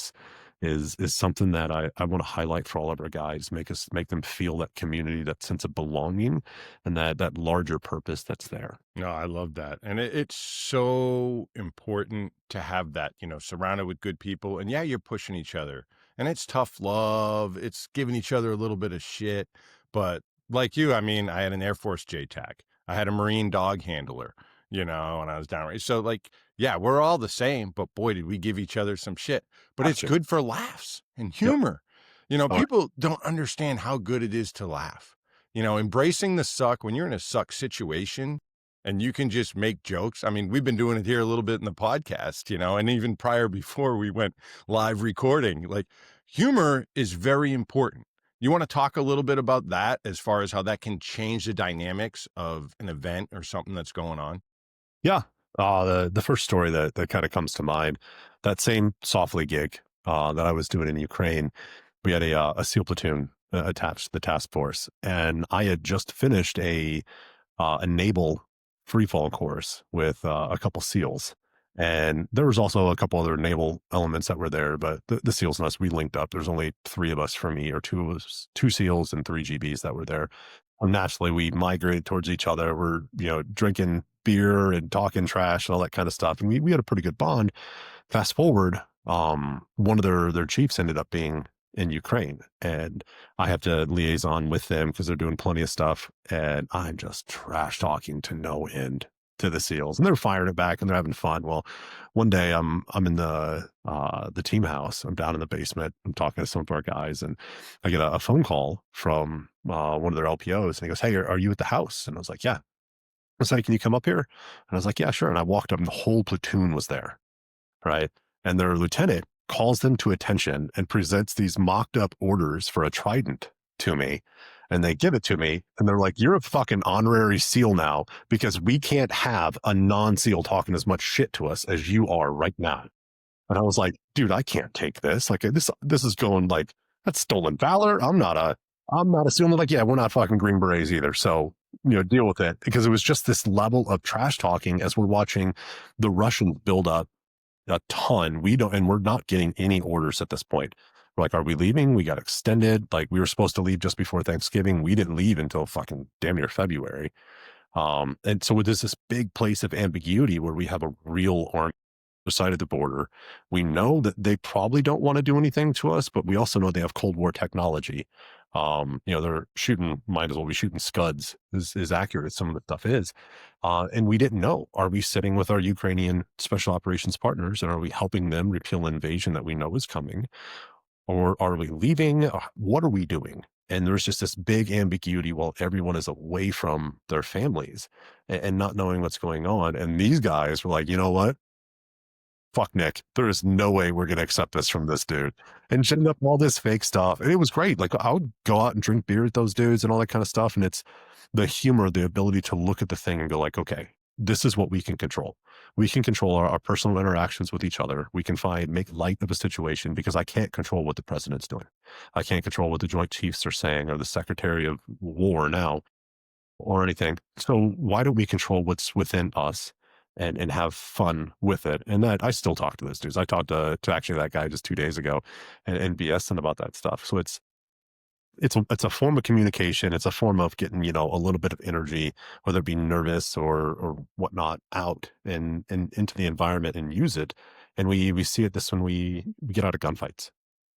is something that I want to highlight for all of our guys, make them feel that community, that sense of belonging, and that larger purpose that's there. No, I love that. And it's so important to have that, surrounded with good people. And yeah, you're pushing each other. And it's tough love. It's giving each other a little bit of shit. But like you, I mean, I had an Air Force JTAC. I had a Marine dog handler, when I was down. So like, yeah, we're all the same, but boy, did we give each other some shit. But it's Gotcha. good for laughs and Yep. humor. All right. People don't understand how good it is to laugh. Embracing the suck when you're in a suck situation and you can just make jokes. I mean, we've been doing it here a little bit in the podcast, and even prior before we went live recording, like humor is very important. You want to talk a little bit about that as far as how that can change the dynamics of an event or something that's going on? Yeah. The first story that kind of comes to mind, that same softly gig that I was doing in Ukraine, we had a SEAL platoon attached to the task force, and I had just finished a naval free fall course with a couple SEALs, And there was also a couple other naval elements that were there, but the SEALs and us, we linked up. There's only three of us for me, or two of us, two SEALs and three GBs that were there. And naturally, we migrated towards each other. We're, drinking beer and talking trash and all that kind of stuff. And we had a pretty good bond. Fast forward, one of their chiefs ended up being in Ukraine, and I have to liaison with them because they're doing plenty of stuff, and I'm just trash talking to no end to the SEALs, and they're firing it back and they're having fun. Well, one day I'm in the team house. I'm down in the basement. I'm talking to some of our guys, and I get a phone call from one of their LPOs, and he goes, "Hey, are you at the house?" And I was like, "Yeah." I was like, "Can you come up here?" And I was like, "Yeah, sure." And I walked up, and the whole platoon was there, right? And their lieutenant calls them to attention and presents these mocked up orders for a trident to me. And they give it to me, and they're like, "You're a fucking honorary SEAL now because we can't have a non SEAL talking as much shit to us as you are right now." And I was like, "Dude, I can't take this. Like this is going like that's stolen valor. I'm not assuming like, yeah, we're not fucking Green Berets either. So, deal with it." Because it was just this level of trash talking as we're watching the Russians build up a ton. We're not getting any orders at this point. We're like, "Are we leaving?" We got extended. Like, we were supposed to leave just before Thanksgiving. We didn't leave until fucking damn near February. And so there's this big place of ambiguity where we have a real army side of the border. We know that they probably don't want to do anything to us, but we also know they have Cold War technology. They're shooting, might as well be shooting scuds, is accurate as some of the stuff is. And we didn't know. Are we sitting with our Ukrainian special operations partners and are we helping them repeal an invasion that we know is coming? Or are we leaving? What are we doing? And there's just this big ambiguity while everyone is away from their families and not knowing what's going on. And these guys were like, "You know what? Fuck Nick. There is no way we're going to accept this from this dude." And setting up all this fake stuff. And it was great. Like, I would go out and drink beer with those dudes and all that kind of stuff. And it's the humor, the ability to look at the thing and go like, "Okay, this is what we can control. We can control our personal interactions with each other. We can make light of a situation because I can't control what the president's doing. I can't control what the Joint Chiefs are saying or the Secretary of War now or anything. So why don't we control what's within us and have fun with it?" And that I still talk to those dudes. I talked to actually that guy just 2 days ago and BSing about that stuff. So it's a form of communication. It's a form of getting, a little bit of energy, whether it be nervous or whatnot, out and into the environment and use it. And we see it this when we get out of gunfights,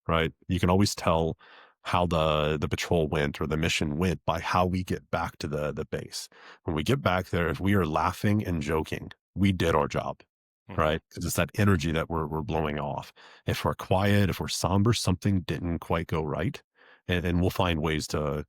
right? You can always tell how the patrol went or the mission went by how we get back to the base. When we get back there, if we are laughing and joking, we did our job, Mhm. right? Because it's that energy that we're blowing off. If we're quiet, if we're somber, something didn't quite go right, and we'll find ways to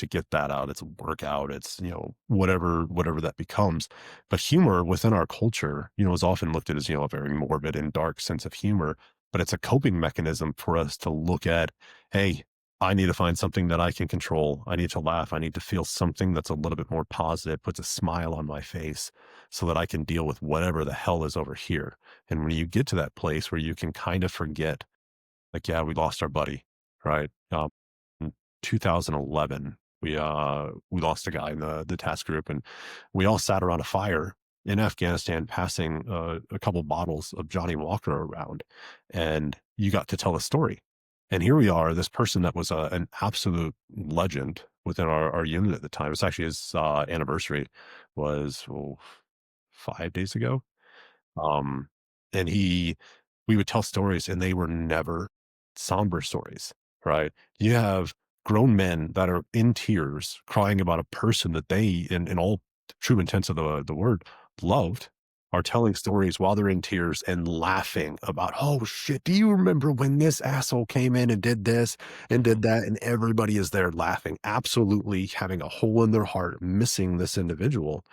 get that out. It's a workout. It's whatever that becomes. But humor within our culture, is often looked at as a very morbid and dark sense of humor. But it's a coping mechanism for us to look at, hey, I need to find something that I can control. I need to laugh. I need to feel something that's a little bit more positive, puts a smile on my face so that I can deal with whatever the hell is over here. And when you get to that place where you can kind of forget, like, yeah, we lost our buddy, right? In 2011, we lost a guy in the task group, and we all sat around a fire in Afghanistan, passing a couple bottles of Johnny Walker around, and you got to tell a story. And here we are, this person that was an absolute legend within our unit at the time. It's actually his anniversary was 5 days ago. um, and we would tell stories and they were never somber stories, right? You have grown men that are in tears crying about a person that they, in all true intents of the word, loved, are telling stories while they're in tears and laughing about, "Oh shit, do you remember when this asshole came in and did this and did that?" And everybody is there laughing, absolutely having a hole in their heart, missing this individual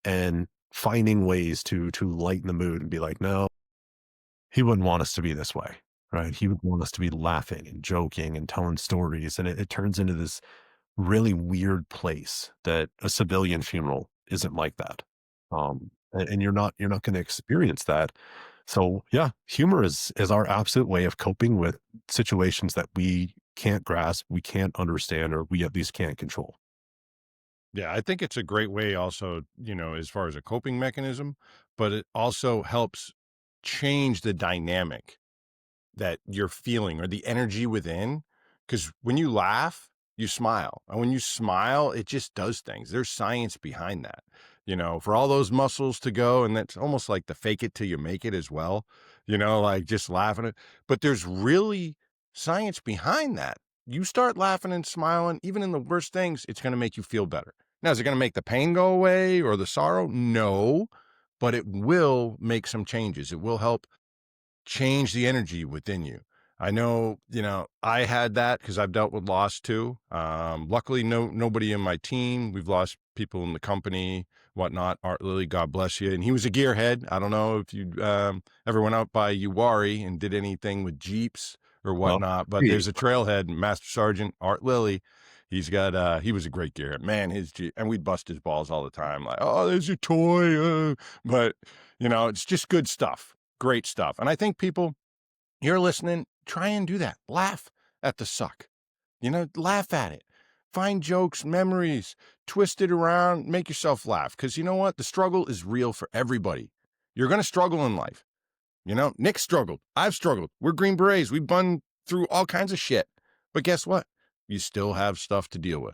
and finding ways to lighten the mood and be like, "No, he wouldn't want us to be this way," right? He would want us to be laughing and joking and telling stories. And it turns into this really weird place that a civilian funeral isn't like that. And you're not going to experience that. So yeah, humor is our absolute way of coping with situations that we can't grasp, we can't understand, or we at least can't control. Yeah, I think it's a great way also, as far as a coping mechanism, but it also helps change the dynamic that you're feeling or the energy within. Because when you laugh, you smile. And when you smile, it just does things. There's science behind that, for all those muscles to go. And that's almost like the fake it till you make it as well, like just laughing at. But there's really science behind that. You start laughing and smiling, even in the worst things, it's going to make you feel better. Now, is it going to make the pain go away or the sorrow? No, but it will make some changes. It will help change the energy within you. I know, I had that because I've dealt with loss too. Luckily, nobody in my team. We've lost people in the company, whatnot. Art Lilly, God bless you. And he was a gearhead. I don't know if you ever went out by Uwari and did anything with Jeeps or Well, whatnot, but yeah, there's a trailhead, Master Sergeant Art Lilly. He was a great gearhead. Man, his Jeep, and we'd bust his balls all the time. Like, oh, there's your toy. But, it's just good stuff. Great stuff. And I think people, you're listening, try and do that. Laugh at the suck. Laugh at it. Find jokes, memories, twist it around, make yourself laugh. Because you know what? The struggle is real for everybody. You're going to struggle in life. Nick struggled. I've struggled. We're Green Berets. We've been through all kinds of shit. But guess what? You still have stuff to deal with.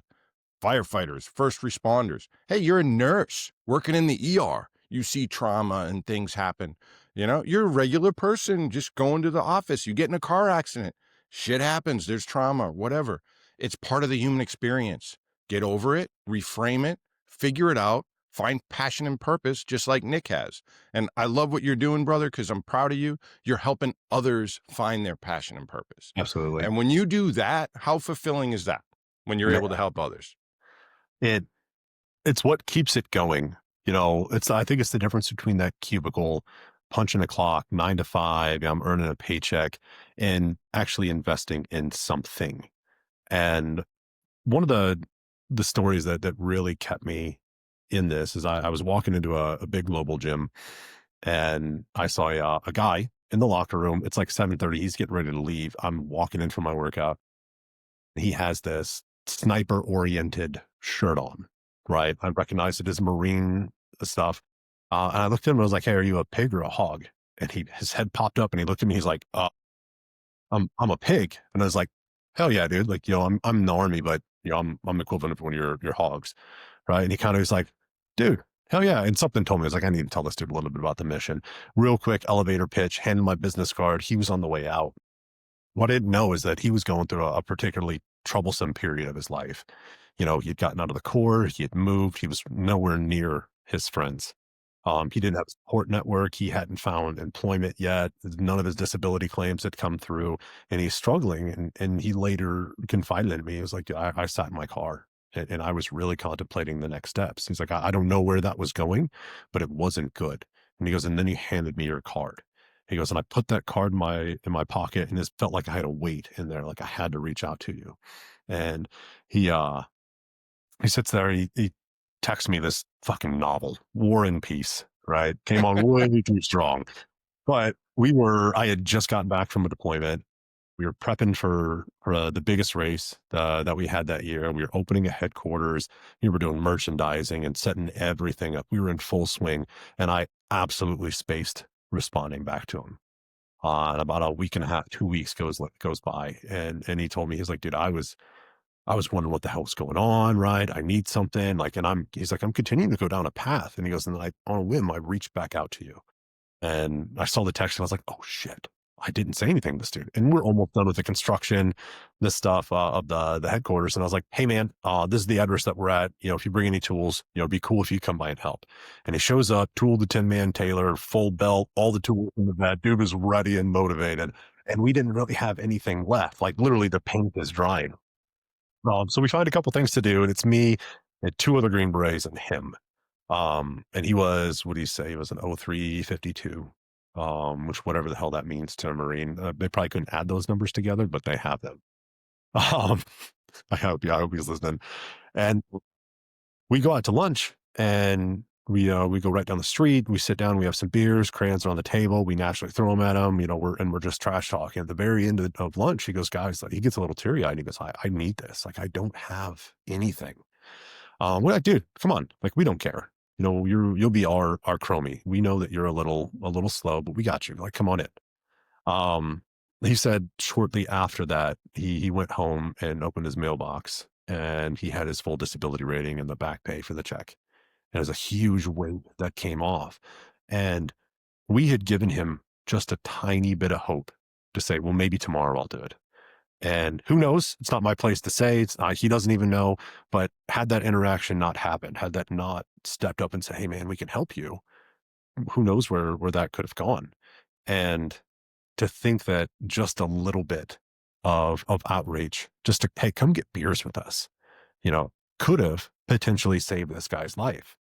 Firefighters, first responders. Hey, you're a nurse working in the ER. You see trauma and things happen. You're a regular person just going to the office. You get in a car accident. Shit happens. There's trauma, whatever. It's part of the human experience. Get over it, reframe it, figure it out, find passion and purpose, just like Nick has. And I love what you're doing, brother, because I'm proud of you. You're helping others find their passion and purpose. absolutely. And when you do that, how fulfilling is that when you're Man, able to help others? it it's what keeps it going. I think it's the difference between that cubicle, punching a clock, 9 to 5, I'm earning a paycheck, and actually investing in something. And one of the stories that really kept me in this is I was walking into a big global gym, and I saw a guy in the locker room. It's like 7:30. He's getting ready to leave. I'm walking in for my workout. He has this sniper oriented shirt on, right? I recognized it as Marine stuff. And I looked at him and I was like, "Hey, are you a pig or a hog?" And his head popped up and he looked at me. He's like, I'm a pig." And I was like, "Hell yeah, dude. Like, I'm in the army, but I'm equivalent of one of your hogs." Right. And he kind of was like, "Dude, hell yeah." And something told me, I was like, I need to tell this dude a little bit about the mission. Real quick elevator pitch, handed my business card. He was on the way out. What I didn't know is that he was going through a particularly troublesome period of his life. He had gotten out of the Corps, he had moved, he was nowhere near his friends. He didn't have a support network, he hadn't found employment yet, none of his disability claims had come through, and he's struggling. And he later confided in me. He was like, I sat in my car and I was really contemplating the next steps. He's like, I don't know where that was going, but it wasn't good. And he goes, and then he handed me your card. He goes, and I put that card in my pocket, and it felt like I had a weight in there, like I had to reach out to you. And he he sits there, he texts me this fucking novel, War and Peace, right? Came on way too strong. But I had just gotten back from a deployment. We were prepping for the biggest race that we had that year. We were opening a headquarters. We were doing merchandising and setting everything up. We were in full swing, and I absolutely spaced responding back to him. And about a week and a half, 2 weeks goes by, and he told me, he's like, "Dude, I was wondering what the hell's going on, right? I need something." Like, and he's like, "I'm continuing to go down a path." And he goes, "And then on a whim, I reached back out to you." And I saw the text and I was like, "Oh shit. I didn't say anything to this dude." And we're almost done with the construction, this stuff of the headquarters. And I was like, "Hey man, this is the address that we're at. If you bring any tools, it'd be cool if you come by and help." And he shows up, tool to Tin Man Taylor, full belt, all the tools in the bed. Dude was ready and motivated. And we didn't really have anything left. Like literally the paint is drying. So we find a couple things to do, and it's me and two other Green Berets and him. And he was, what do you say? He was an 0352, which whatever the hell that means to a Marine. They probably couldn't add those numbers together, but they have them. Um, I hope he's listening. And we go out to lunch, and we go right down the street. We sit down. We have some beers. Crayons are on the table. We naturally throw them at him. We're just trash talking. At the very end of lunch, he goes, "Guys," like, he gets a little teary eyed. He goes, I need this. Like, I don't have anything. We're like, "Dude, come on. Like, we don't care." You'll be our chromie. We know that you're a little slow, but we got you. Like, come on in. Um, he said shortly after that, he went home and opened his mailbox and he had his full disability rating and the back pay for the check. And it was a huge weight that came off. And we had given him just a tiny bit of hope to say, well, maybe tomorrow I'll do it. And who knows? It's not my place to say. He doesn't even know. But had that interaction not happened, had that not stepped up and said, "Hey, man, we can help you," who knows where that could have gone? And to think that just a little bit of outreach, just to, hey, come get beers with us, you know, could have potentially saved this guy's life.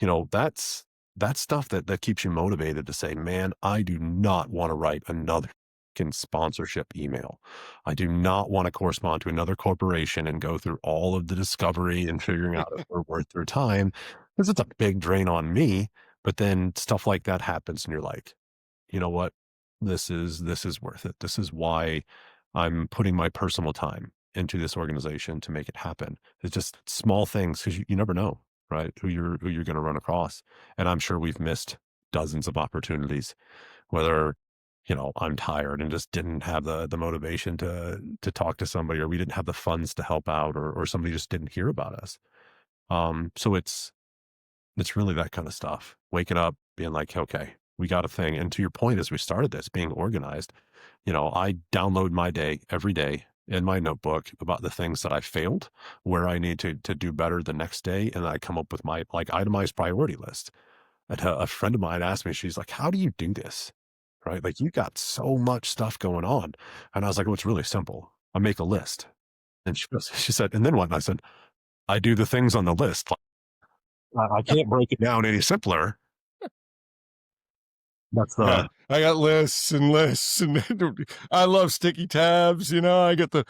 That's stuff that keeps you motivated to say, man, I do not want to write another sponsorship email. I do not want to correspond to another corporation and go through all of the discovery and figuring out if we're worth their time, because it's a big drain on me. But then stuff like that happens and you're like, you know what? This is worth it. This is why I'm putting my personal time into this organization to make it happen. It's just small things because you never know, right? Who you're going to run across. And I'm sure we've missed dozens of opportunities, whether I'm tired and just didn't have the motivation to talk to somebody, or we didn't have the funds to help out, or somebody just didn't hear about us. So it's really that kind of stuff. Waking up, being like, okay, we got a thing. And to your point, as we started this, being organized, I download my day every day in my notebook about the things that I failed, where I need to do better the next day. And I come up with my like itemized priority list. And a friend of mine asked me, she's like, how do you do this? Right? Like, you got so much stuff going on. And I was like, well, it's really simple. I make a list. And she said, and then what? And I said, I do the things on the list. I can't break it down any simpler. That's Yeah, the I got lists and lists, and I love sticky tabs. I get the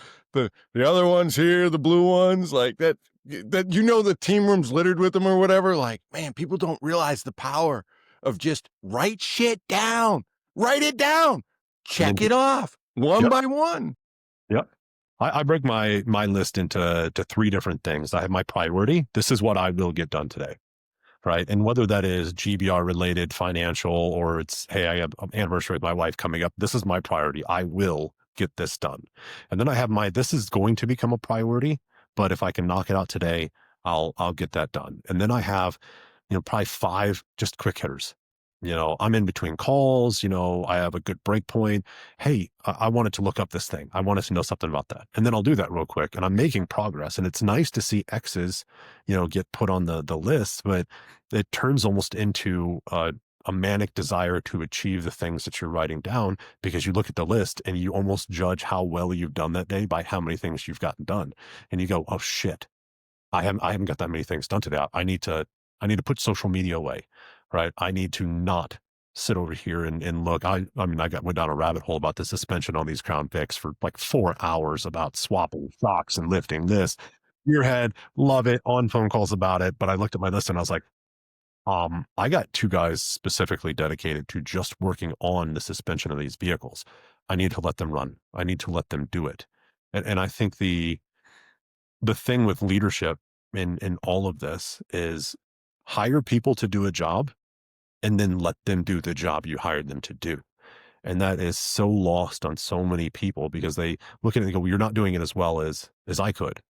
other ones here, the blue ones, like that. That the team room's littered with them or whatever. Like, man, people don't realize the power of just write shit down, write it down, and then check it off one yep, by one. yep. I break my list into three different things. I have my priority. This is what I will get done today. Right. And whether that is GBR related, financial, or it's, hey, I have an anniversary with my wife coming up. This is my priority. I will get this done. And then I have this is going to become a priority, but if I can knock it out today, I'll get that done. And then I have, probably five just quick hitters. I'm in between calls, I have a good break point. Hey, I wanted to look up this thing. I wanted to know something about that. And then I'll do that real quick. And I'm making progress. And it's nice to see X's, get put on the list, but it turns almost into a manic desire to achieve the things that you're writing down, because you look at the list and you almost judge how well you've done that day by how many things you've gotten done. And you go, oh shit, I haven't got that many things done today. I need to put social media away, right? I need to not sit over here and look. I mean, went down a rabbit hole about the suspension on these Crown Vics for like 4 hours about swapping socks and lifting this. Your head, love it, on phone calls about it. But I looked at my list and I was like, I got two guys specifically dedicated to just working on the suspension of these vehicles. I need to let them run. I need to let them do it. And I think the thing with leadership in all of this is hire people to do a job and then let them do the job you hired them to do. And that is so lost on so many people, because they look at it and go, well, you're not doing it as well as I could.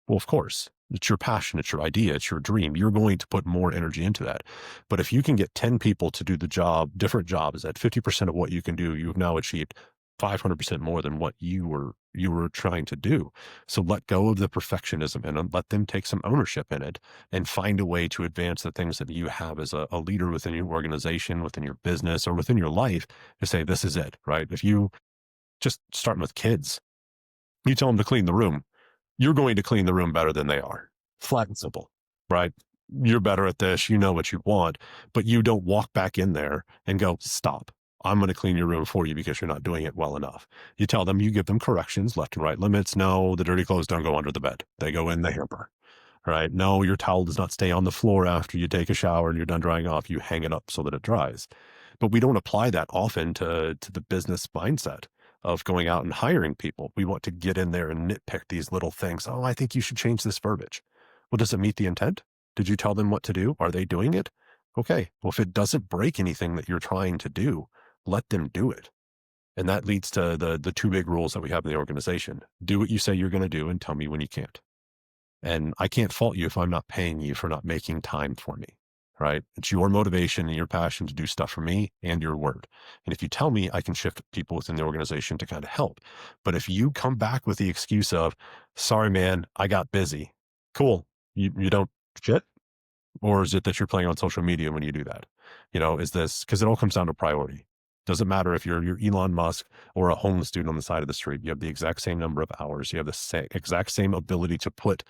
Well, of course, it's your passion, it's your idea, it's your dream. You're going to put more energy into that. But if you can get 10 people to do the job, different jobs at 50% of what you can do, you've now achieved 500% more than what you were trying to do. So let go of the perfectionism and let them take some ownership in it and find a way to advance the things that you have as a leader within your organization, within your business, or within your life, to say, this is it, right? If you just starting with kids, you tell them to clean the room, you're going to clean the room better than they are. Flat and simple, right? You're better at this. You know what you want, but you don't walk back in there and go, stop. I'm going to clean your room for you because you're not doing it well enough. You tell them, you give them corrections, left and right limits. No, the dirty clothes don't go under the bed. They go in the hamper, right? No, your towel does not stay on the floor after you take a shower and you're done drying off. You hang it up so that it dries. But we don't apply that often to the business mindset of going out and hiring people. We want to get in there and nitpick these little things. Oh, I think you should change this verbiage. Well, does it meet the intent? Did you tell them what to do? Are they doing it? Okay. Well, if it doesn't break anything that you're trying to do, let them do it. And that leads to the two big rules that we have in the organization. Do what you say you're going to do and tell me when you can't. And I can't fault you if I'm not paying you for not making time for me, right? It's your motivation and your passion to do stuff for me and your word. And if you tell me, I can shift people within the organization to kind of help. But if you come back with the excuse of, sorry, man, I got busy. Cool. You don't shit? Or is it that you're playing on social media when you do that? Is this because it all comes down to priority? Doesn't matter if you're Elon Musk or a homeless dude on the side of the street. You have the exact same number of hours. You have the exact same ability to put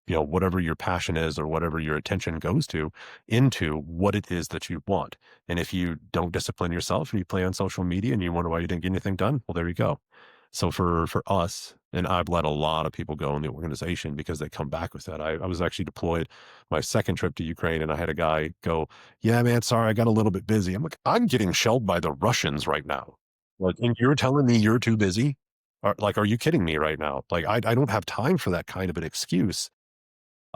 whatever your passion is or whatever your attention goes to into what it is that you want. And if you don't discipline yourself and you play on social media and you wonder why you didn't get anything done, well, there you go. So for us, and I've let a lot of people go in the organization because they come back with that. I was actually deployed my second trip to Ukraine and I had a guy go, yeah, man, sorry, I got a little bit busy. I'm like, I'm getting shelled by the Russians right now. Like, and you're telling me you're too busy? Are you kidding me right now? Like, I don't have time for that kind of an excuse.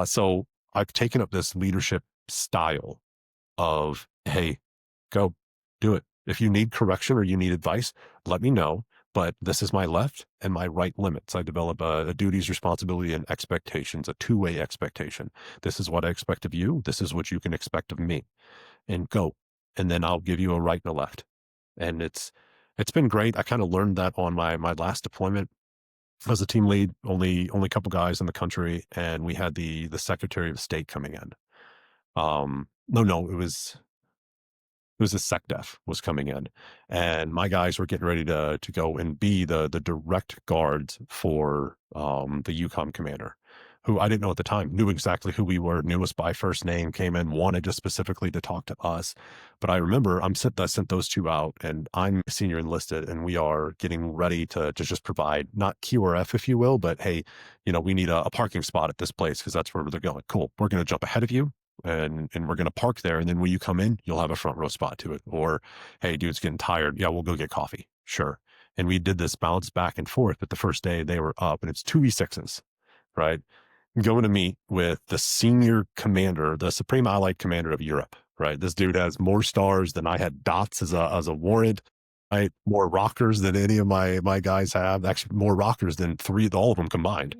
So I've taken up this leadership style of, hey, go do it. If you need correction or you need advice, let me know. But this is my left and my right limits. I develop a duties, responsibility, and expectations, a two-way expectation. This is what I expect of you. This is what you can expect of me. And go. And then I'll give you a right and a left. And it's been great. I kind of learned that on my last deployment. I was a team lead, only a couple guys in the country, and we had the Secretary of State coming in. No, it was a SecDef was coming in, and my guys were getting ready to go and be the direct guards for the UCOM commander, who I didn't know at the time, knew exactly who we were, knew us by first name, came in, wanted just specifically to talk to us. But I remember I sent those two out, and I'm senior enlisted, and we are getting ready to just provide not QRF, if you will, but hey, we need a parking spot at this place because that's where they're going. Cool, we're going to jump ahead of you and we're going to park there. And then when you come in, you'll have a front row spot to it. Or, hey, dude's getting tired. Yeah, we'll go get coffee. Sure. And we did this bounce back and forth. But the first day they were up and it's 2v6s, right? Going to meet with the senior commander, the Supreme Allied Commander of Europe, right? This dude has more stars than I had dots as a warrant. Right? More rockers than any of my guys have. Actually, more rockers than all of them combined.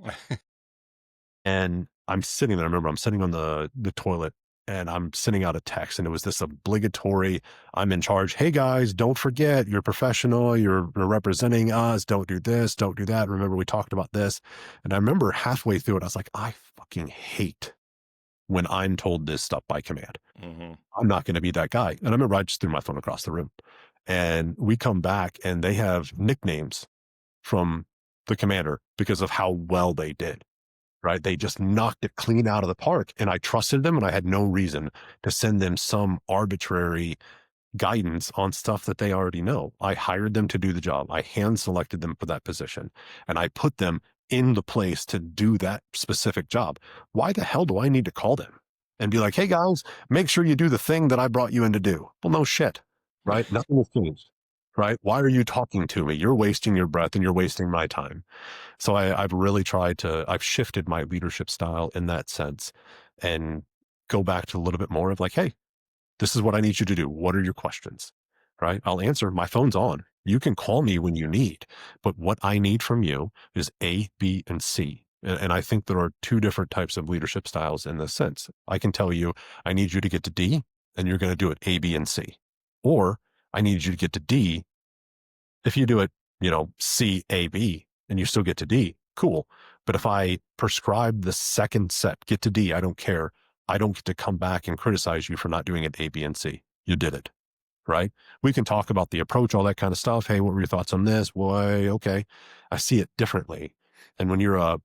And I'm sitting there. I remember I'm sitting on the toilet and I'm sending out a text, and it was this obligatory, I'm in charge. Hey guys, don't forget, you're professional. You're representing us. Don't do this. Don't do that. Remember, we talked about this. And I remember halfway through it, I was like, I fucking hate when I'm told this stuff by command. Mm-hmm. I'm not going to be that guy. And I remember I just threw my phone across the room, and we come back and they have nicknames from the commander because of how well they did. Right? They just knocked it clean out of the park, and I trusted them, and I had no reason to send them some arbitrary guidance on stuff that they already know. I hired them to do the job. I hand selected them for that position, and I put them in the place to do that specific job. Why the hell do I need to call them and be like, hey guys, make sure you do the thing that I brought you in to do? Well, no shit, right? Nothing has changed, right? Why are you talking to me? You're wasting your breath and you're wasting my time. So I've really I've shifted my leadership style in that sense and go back to a little bit more of like, hey, this is what I need you to do. What are your questions? Right? I'll answer. My phone's on. You can call me when you need, but what I need from you is A, B, and C. And I think there are two different types of leadership styles in this sense. I can tell you, I need you to get to D, and you're going to do it A, B, and C. Or I need you to get to D. If you do it, C, A, B, and you still get to D, cool. But if I prescribe the second set, get to D, I don't care. I don't get to come back and criticize you for not doing it A, B, and C. You did it, right? We can talk about the approach, all that kind of stuff. Hey, what were your thoughts on this? Why? Okay. I see it differently. And when you're a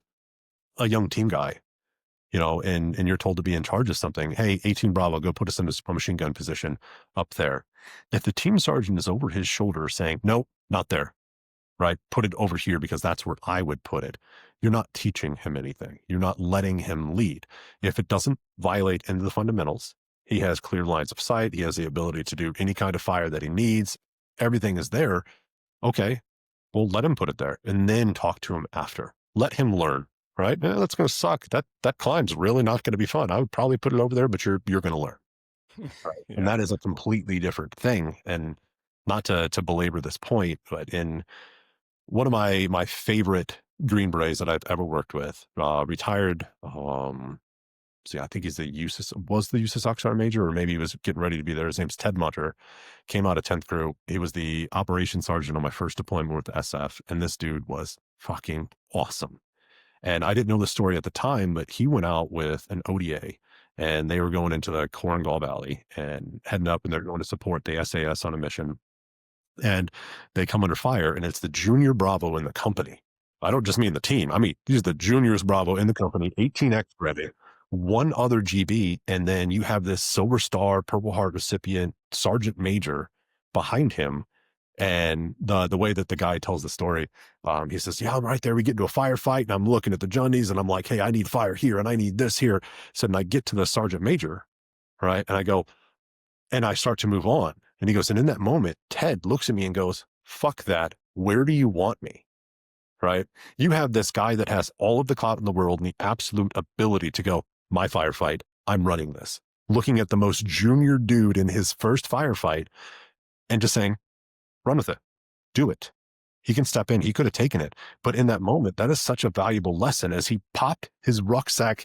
young team guy, and you're told to be in charge of something, hey, 18 Bravo, go put us in a machine gun position up there. If the team sergeant is over his shoulder saying, nope, not there, right? Put it over here because that's where I would put it. You're not teaching him anything. You're not letting him lead. If it doesn't violate any of the fundamentals, he has clear lines of sight. He has the ability to do any kind of fire that he needs. Everything is there. Okay, well, let him put it there and then talk to him after. Let him learn, right? That's going to suck. That climb's really not going to be fun. I would probably put it over there, but you're going to learn. Right. And Yeah. that is a completely different thing. And not to belabor this point, but in one of my favorite Green Berets that I've ever worked with, retired. See, I think he's the USIS Oxnard major, or maybe he was getting ready to be there. His name's Ted Munter. Came out of 10th Crew. He was the operations sergeant on my first deployment with the SF, and this dude was fucking awesome. And I didn't know the story at the time, but he went out with an ODA, and they were going into the Korengal Valley and heading up, and they're going to support the SAS on a mission. And they come under fire, and it's the junior Bravo in the company. I don't just mean the team. I mean, he's the junior's Bravo in the company, 18X Beret, one other GB, and then you have this Silver Star, Purple Heart recipient, Sergeant Major behind him. And the way that the guy tells the story, he says, yeah, right there, we get into a firefight, and I'm looking at the Jundies, and I'm like, hey, I need fire here, and I need this here. So, and I get to the Sergeant Major, right? And I go, and I start to move on. And he goes, and in that moment, Ted looks at me and goes, fuck that. Where do you want me? Right? You have this guy that has all of the clout in the world and the absolute ability to go, my firefight, I'm running this. Looking at the most junior dude in his first firefight and just saying, run with it, do it. He can step in. He could have taken it. But in that moment, that is such a valuable lesson as he popped his rucksack,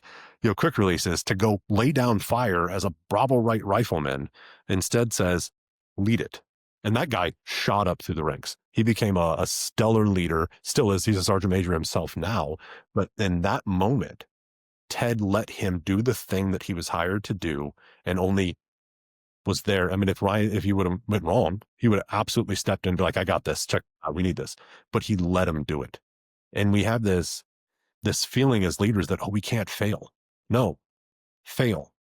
quick releases to go lay down fire as a Bravo Right rifleman, instead says, lead it. And that guy shot up through the ranks. He became a stellar leader, still is. He's a sergeant major himself now. But in that moment, Ted let him do the thing that he was hired to do and only was there. I mean, if he would have went wrong, he would have absolutely stepped in and be like, I got this, check, we need this. But he let him do it. And we have this feeling as leaders that, oh, we can't fail. No, fail.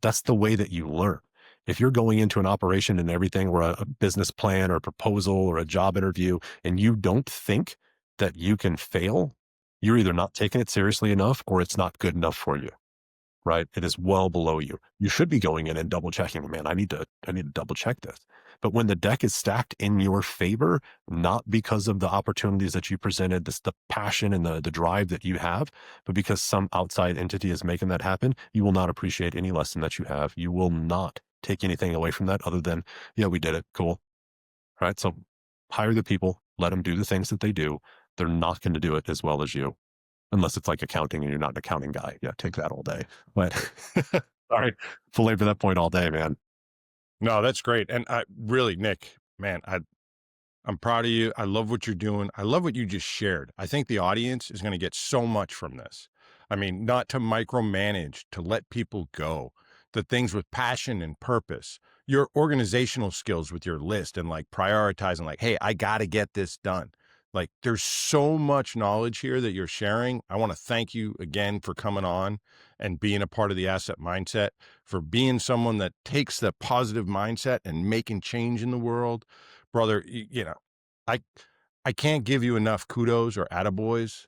That's the way that you learn. If you're going into an operation and everything, or a business plan or a proposal or a job interview, and you don't think that you can fail, you're either not taking it seriously enough or it's not good enough for you. Right? It is well below you. You should be going in and double checking, man, I need to double check this. But when the deck is stacked in your favor, not because of the opportunities that you presented, the passion and the drive that you have, but because some outside entity is making that happen, you will not appreciate any lesson that you have. You will not take anything away from that other than, yeah, we did it. Cool. Right? So hire the people, let them do the things that they do. They're not going to do it as well as you. Unless it's like accounting and you're not an accounting guy. Yeah, take that all day. But all right, belabor that point all day, man. No, that's great. And I really, Nick, man, I'm proud of you. I love what you're doing. I love what you just shared. I think the audience is going to get so much from this. I mean, not to micromanage, to let people go, the things with passion and purpose, your organizational skills with your list and like prioritizing, like, hey, I got to get this done. Like, there's so much knowledge here that you're sharing. I want to thank you again for coming on and being a part of the asset mindset, for being someone that takes the positive mindset and making change in the world. Brother, I I can't give you enough kudos or attaboys,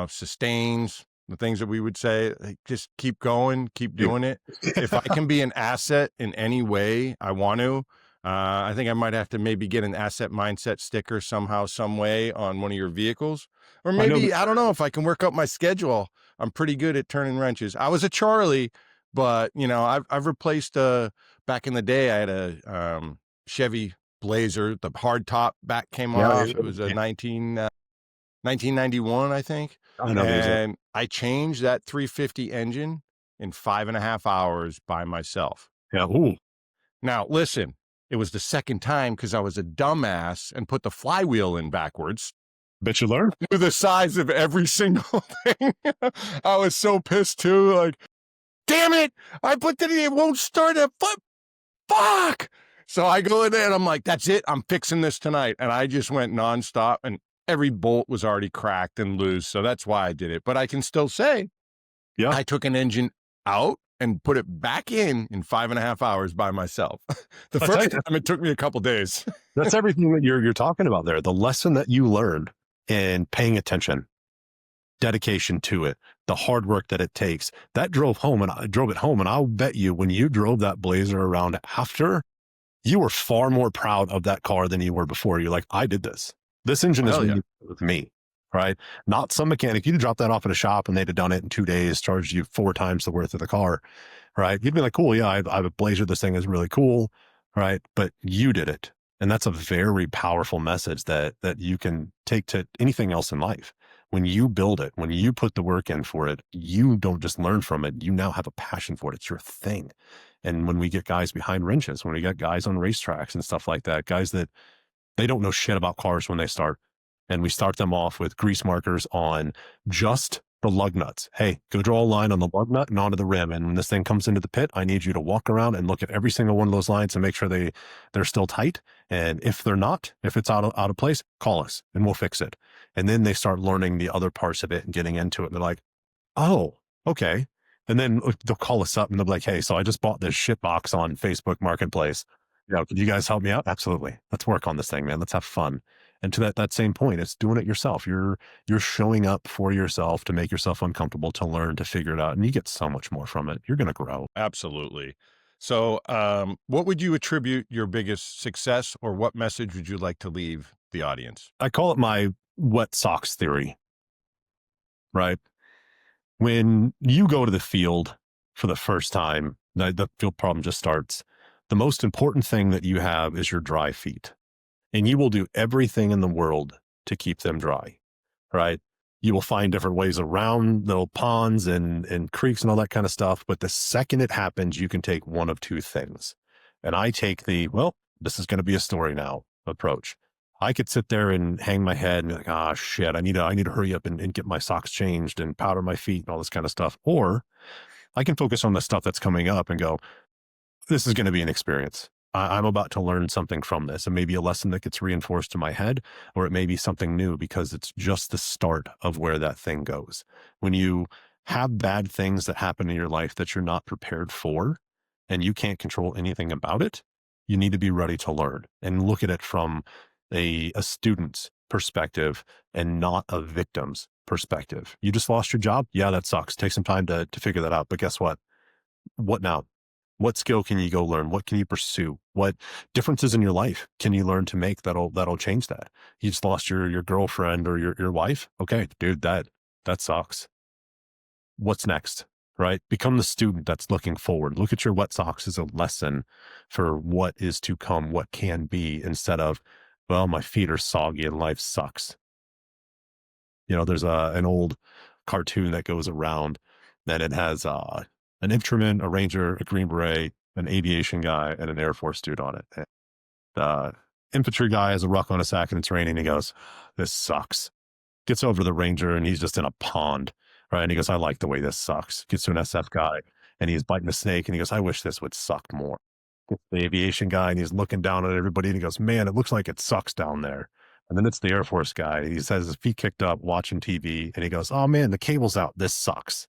sustains, the things that we would say. Like, just keep going, keep doing it. If I can be an asset in any way, I want to. I think I might have to maybe get an asset mindset sticker somehow, some way on one of your vehicles. Or maybe, I don't know if I can work up my schedule. I'm pretty good at turning wrenches. I was a Charlie, but I've replaced back in the day, I had a Chevy Blazer. The hard top back came off. It was a 1991, I think. I know. And I changed that 350 engine in 5.5 hours by myself. Yeah. Ooh. Now, listen, it was the second time because I was a dumbass and put the flywheel in backwards. Bet you learned. Knew the size of every single thing. I was so pissed too. Like, damn it! I put it won't start a foot. Fuck! So I go in there and I'm like, that's it. I'm fixing this tonight. And I just went nonstop, and every bolt was already cracked and loose. So that's why I did it. But I can still say, yeah, I took an engine out and put it back in 5.5 hours by myself. The first time it took me a couple days. That's everything that you're talking about there. The lesson that you learned in paying attention, dedication to it, the hard work that it takes, that drove home, and I drove it home. And I'll bet you when you drove that Blazer around after, you were far more proud of that car than you were before. You're like, I did this. This engine is with me. right? Not some mechanic. You'd drop that off at a shop and they'd have done it in 2 days, charged you 4 times the worth of the car, right? You'd be like, cool, yeah, I have a Blazer. This thing is really cool, right? But you did it. And that's a very powerful message that you can take to anything else in life. When you build it, when you put the work in for it, you don't just learn from it. You now have a passion for it. It's your thing. And when we get guys behind wrenches, when we get guys on racetracks and stuff like that, guys that they don't know shit about cars when they start. And we start them off with grease markers on just the lug nuts. Hey, go draw a line on the lug nut and onto the rim. And when this thing comes into the pit, I need you to walk around and look at every single one of those lines and make sure they're still tight. And if they're not, if it's out of place, call us and we'll fix it. And then they start learning the other parts of it and getting into it. And they're like, oh, okay. And then they'll call us up and they'll be like, hey, so I just bought this shit box on Facebook Marketplace. Can you guys help me out? Absolutely. Let's work on this thing, man. Let's have fun. And to that same point, it's doing it yourself. You're showing up for yourself to make yourself uncomfortable, to learn, to figure it out. And you get so much more from it. You're going to grow. Absolutely. So, what would you attribute your biggest success, or what message would you like to leave the audience? I call it my wet socks theory, right? When you go to the field for the first time, the field problem just starts. The most important thing that you have is your dry feet. And you will do everything in the world to keep them dry, right? You will find different ways around little ponds and creeks and all that kind of stuff. But the second it happens, you can take one of two things. And I take well, this is going to be a story now approach. I could sit there and hang my head and be like, ah, shit, I need to hurry up and get my socks changed and powder my feet and all this kind of stuff. Or I can focus on the stuff that's coming up and go, this is going to be an experience. I'm about to learn something from this. It may be a lesson that gets reinforced in my head, or it may be something new because it's just the start of where that thing goes. When you have bad things that happen in your life that you're not prepared for, and you can't control anything about it, you need to be ready to learn and look at it from a student's perspective and not a victim's perspective. You just lost your job. Yeah, that sucks. Take some time to figure that out. But guess what? What now? What skill can you go learn? What can you pursue? What differences in your life can you learn to make that'll change that? You just lost your girlfriend or your wife. Okay, dude, that sucks. What's next? Right? Become the student that's looking forward. Look at your wet socks as a lesson for what is to come, what can be, instead of, well, my feet are soggy and life sucks. There's an old cartoon that goes around that it has an infantryman, a ranger, a Green Beret, an aviation guy, and an Air Force dude on it. And the infantry guy has a ruck on his sack and it's raining. He goes, this sucks. Gets over to the ranger and he's just in a pond, right? And he goes, I like the way this sucks. Gets to an SF guy and he's biting a snake and he goes, I wish this would suck more. Gets the aviation guy and he's looking down at everybody and he goes, man, it looks like it sucks down there. And then it's the Air Force guy. He says his feet kicked up watching TV and he goes, oh man, the cable's out. This sucks.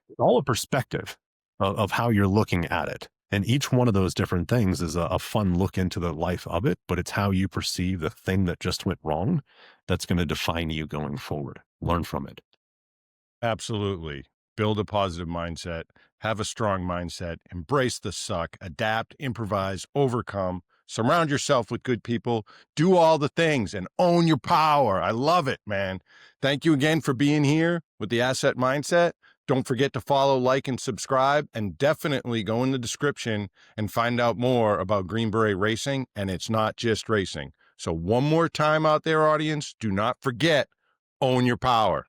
It's all a perspective of how you're looking at it. And each one of those different things is a fun look into the life of it, but it's how you perceive the thing that just went wrong that's going to define you going forward. Learn from it. Absolutely. Build a positive mindset, have a strong mindset, embrace the suck, adapt, improvise, overcome, surround yourself with good people, do all the things, and own your power. I love it, man. Thank you again for being here with the Asset Mindset. Don't forget to follow, like, and subscribe, and definitely go in the description and find out more about Green Beret Racing, and it's not just racing. So one more time out there, audience, do not forget, own your power.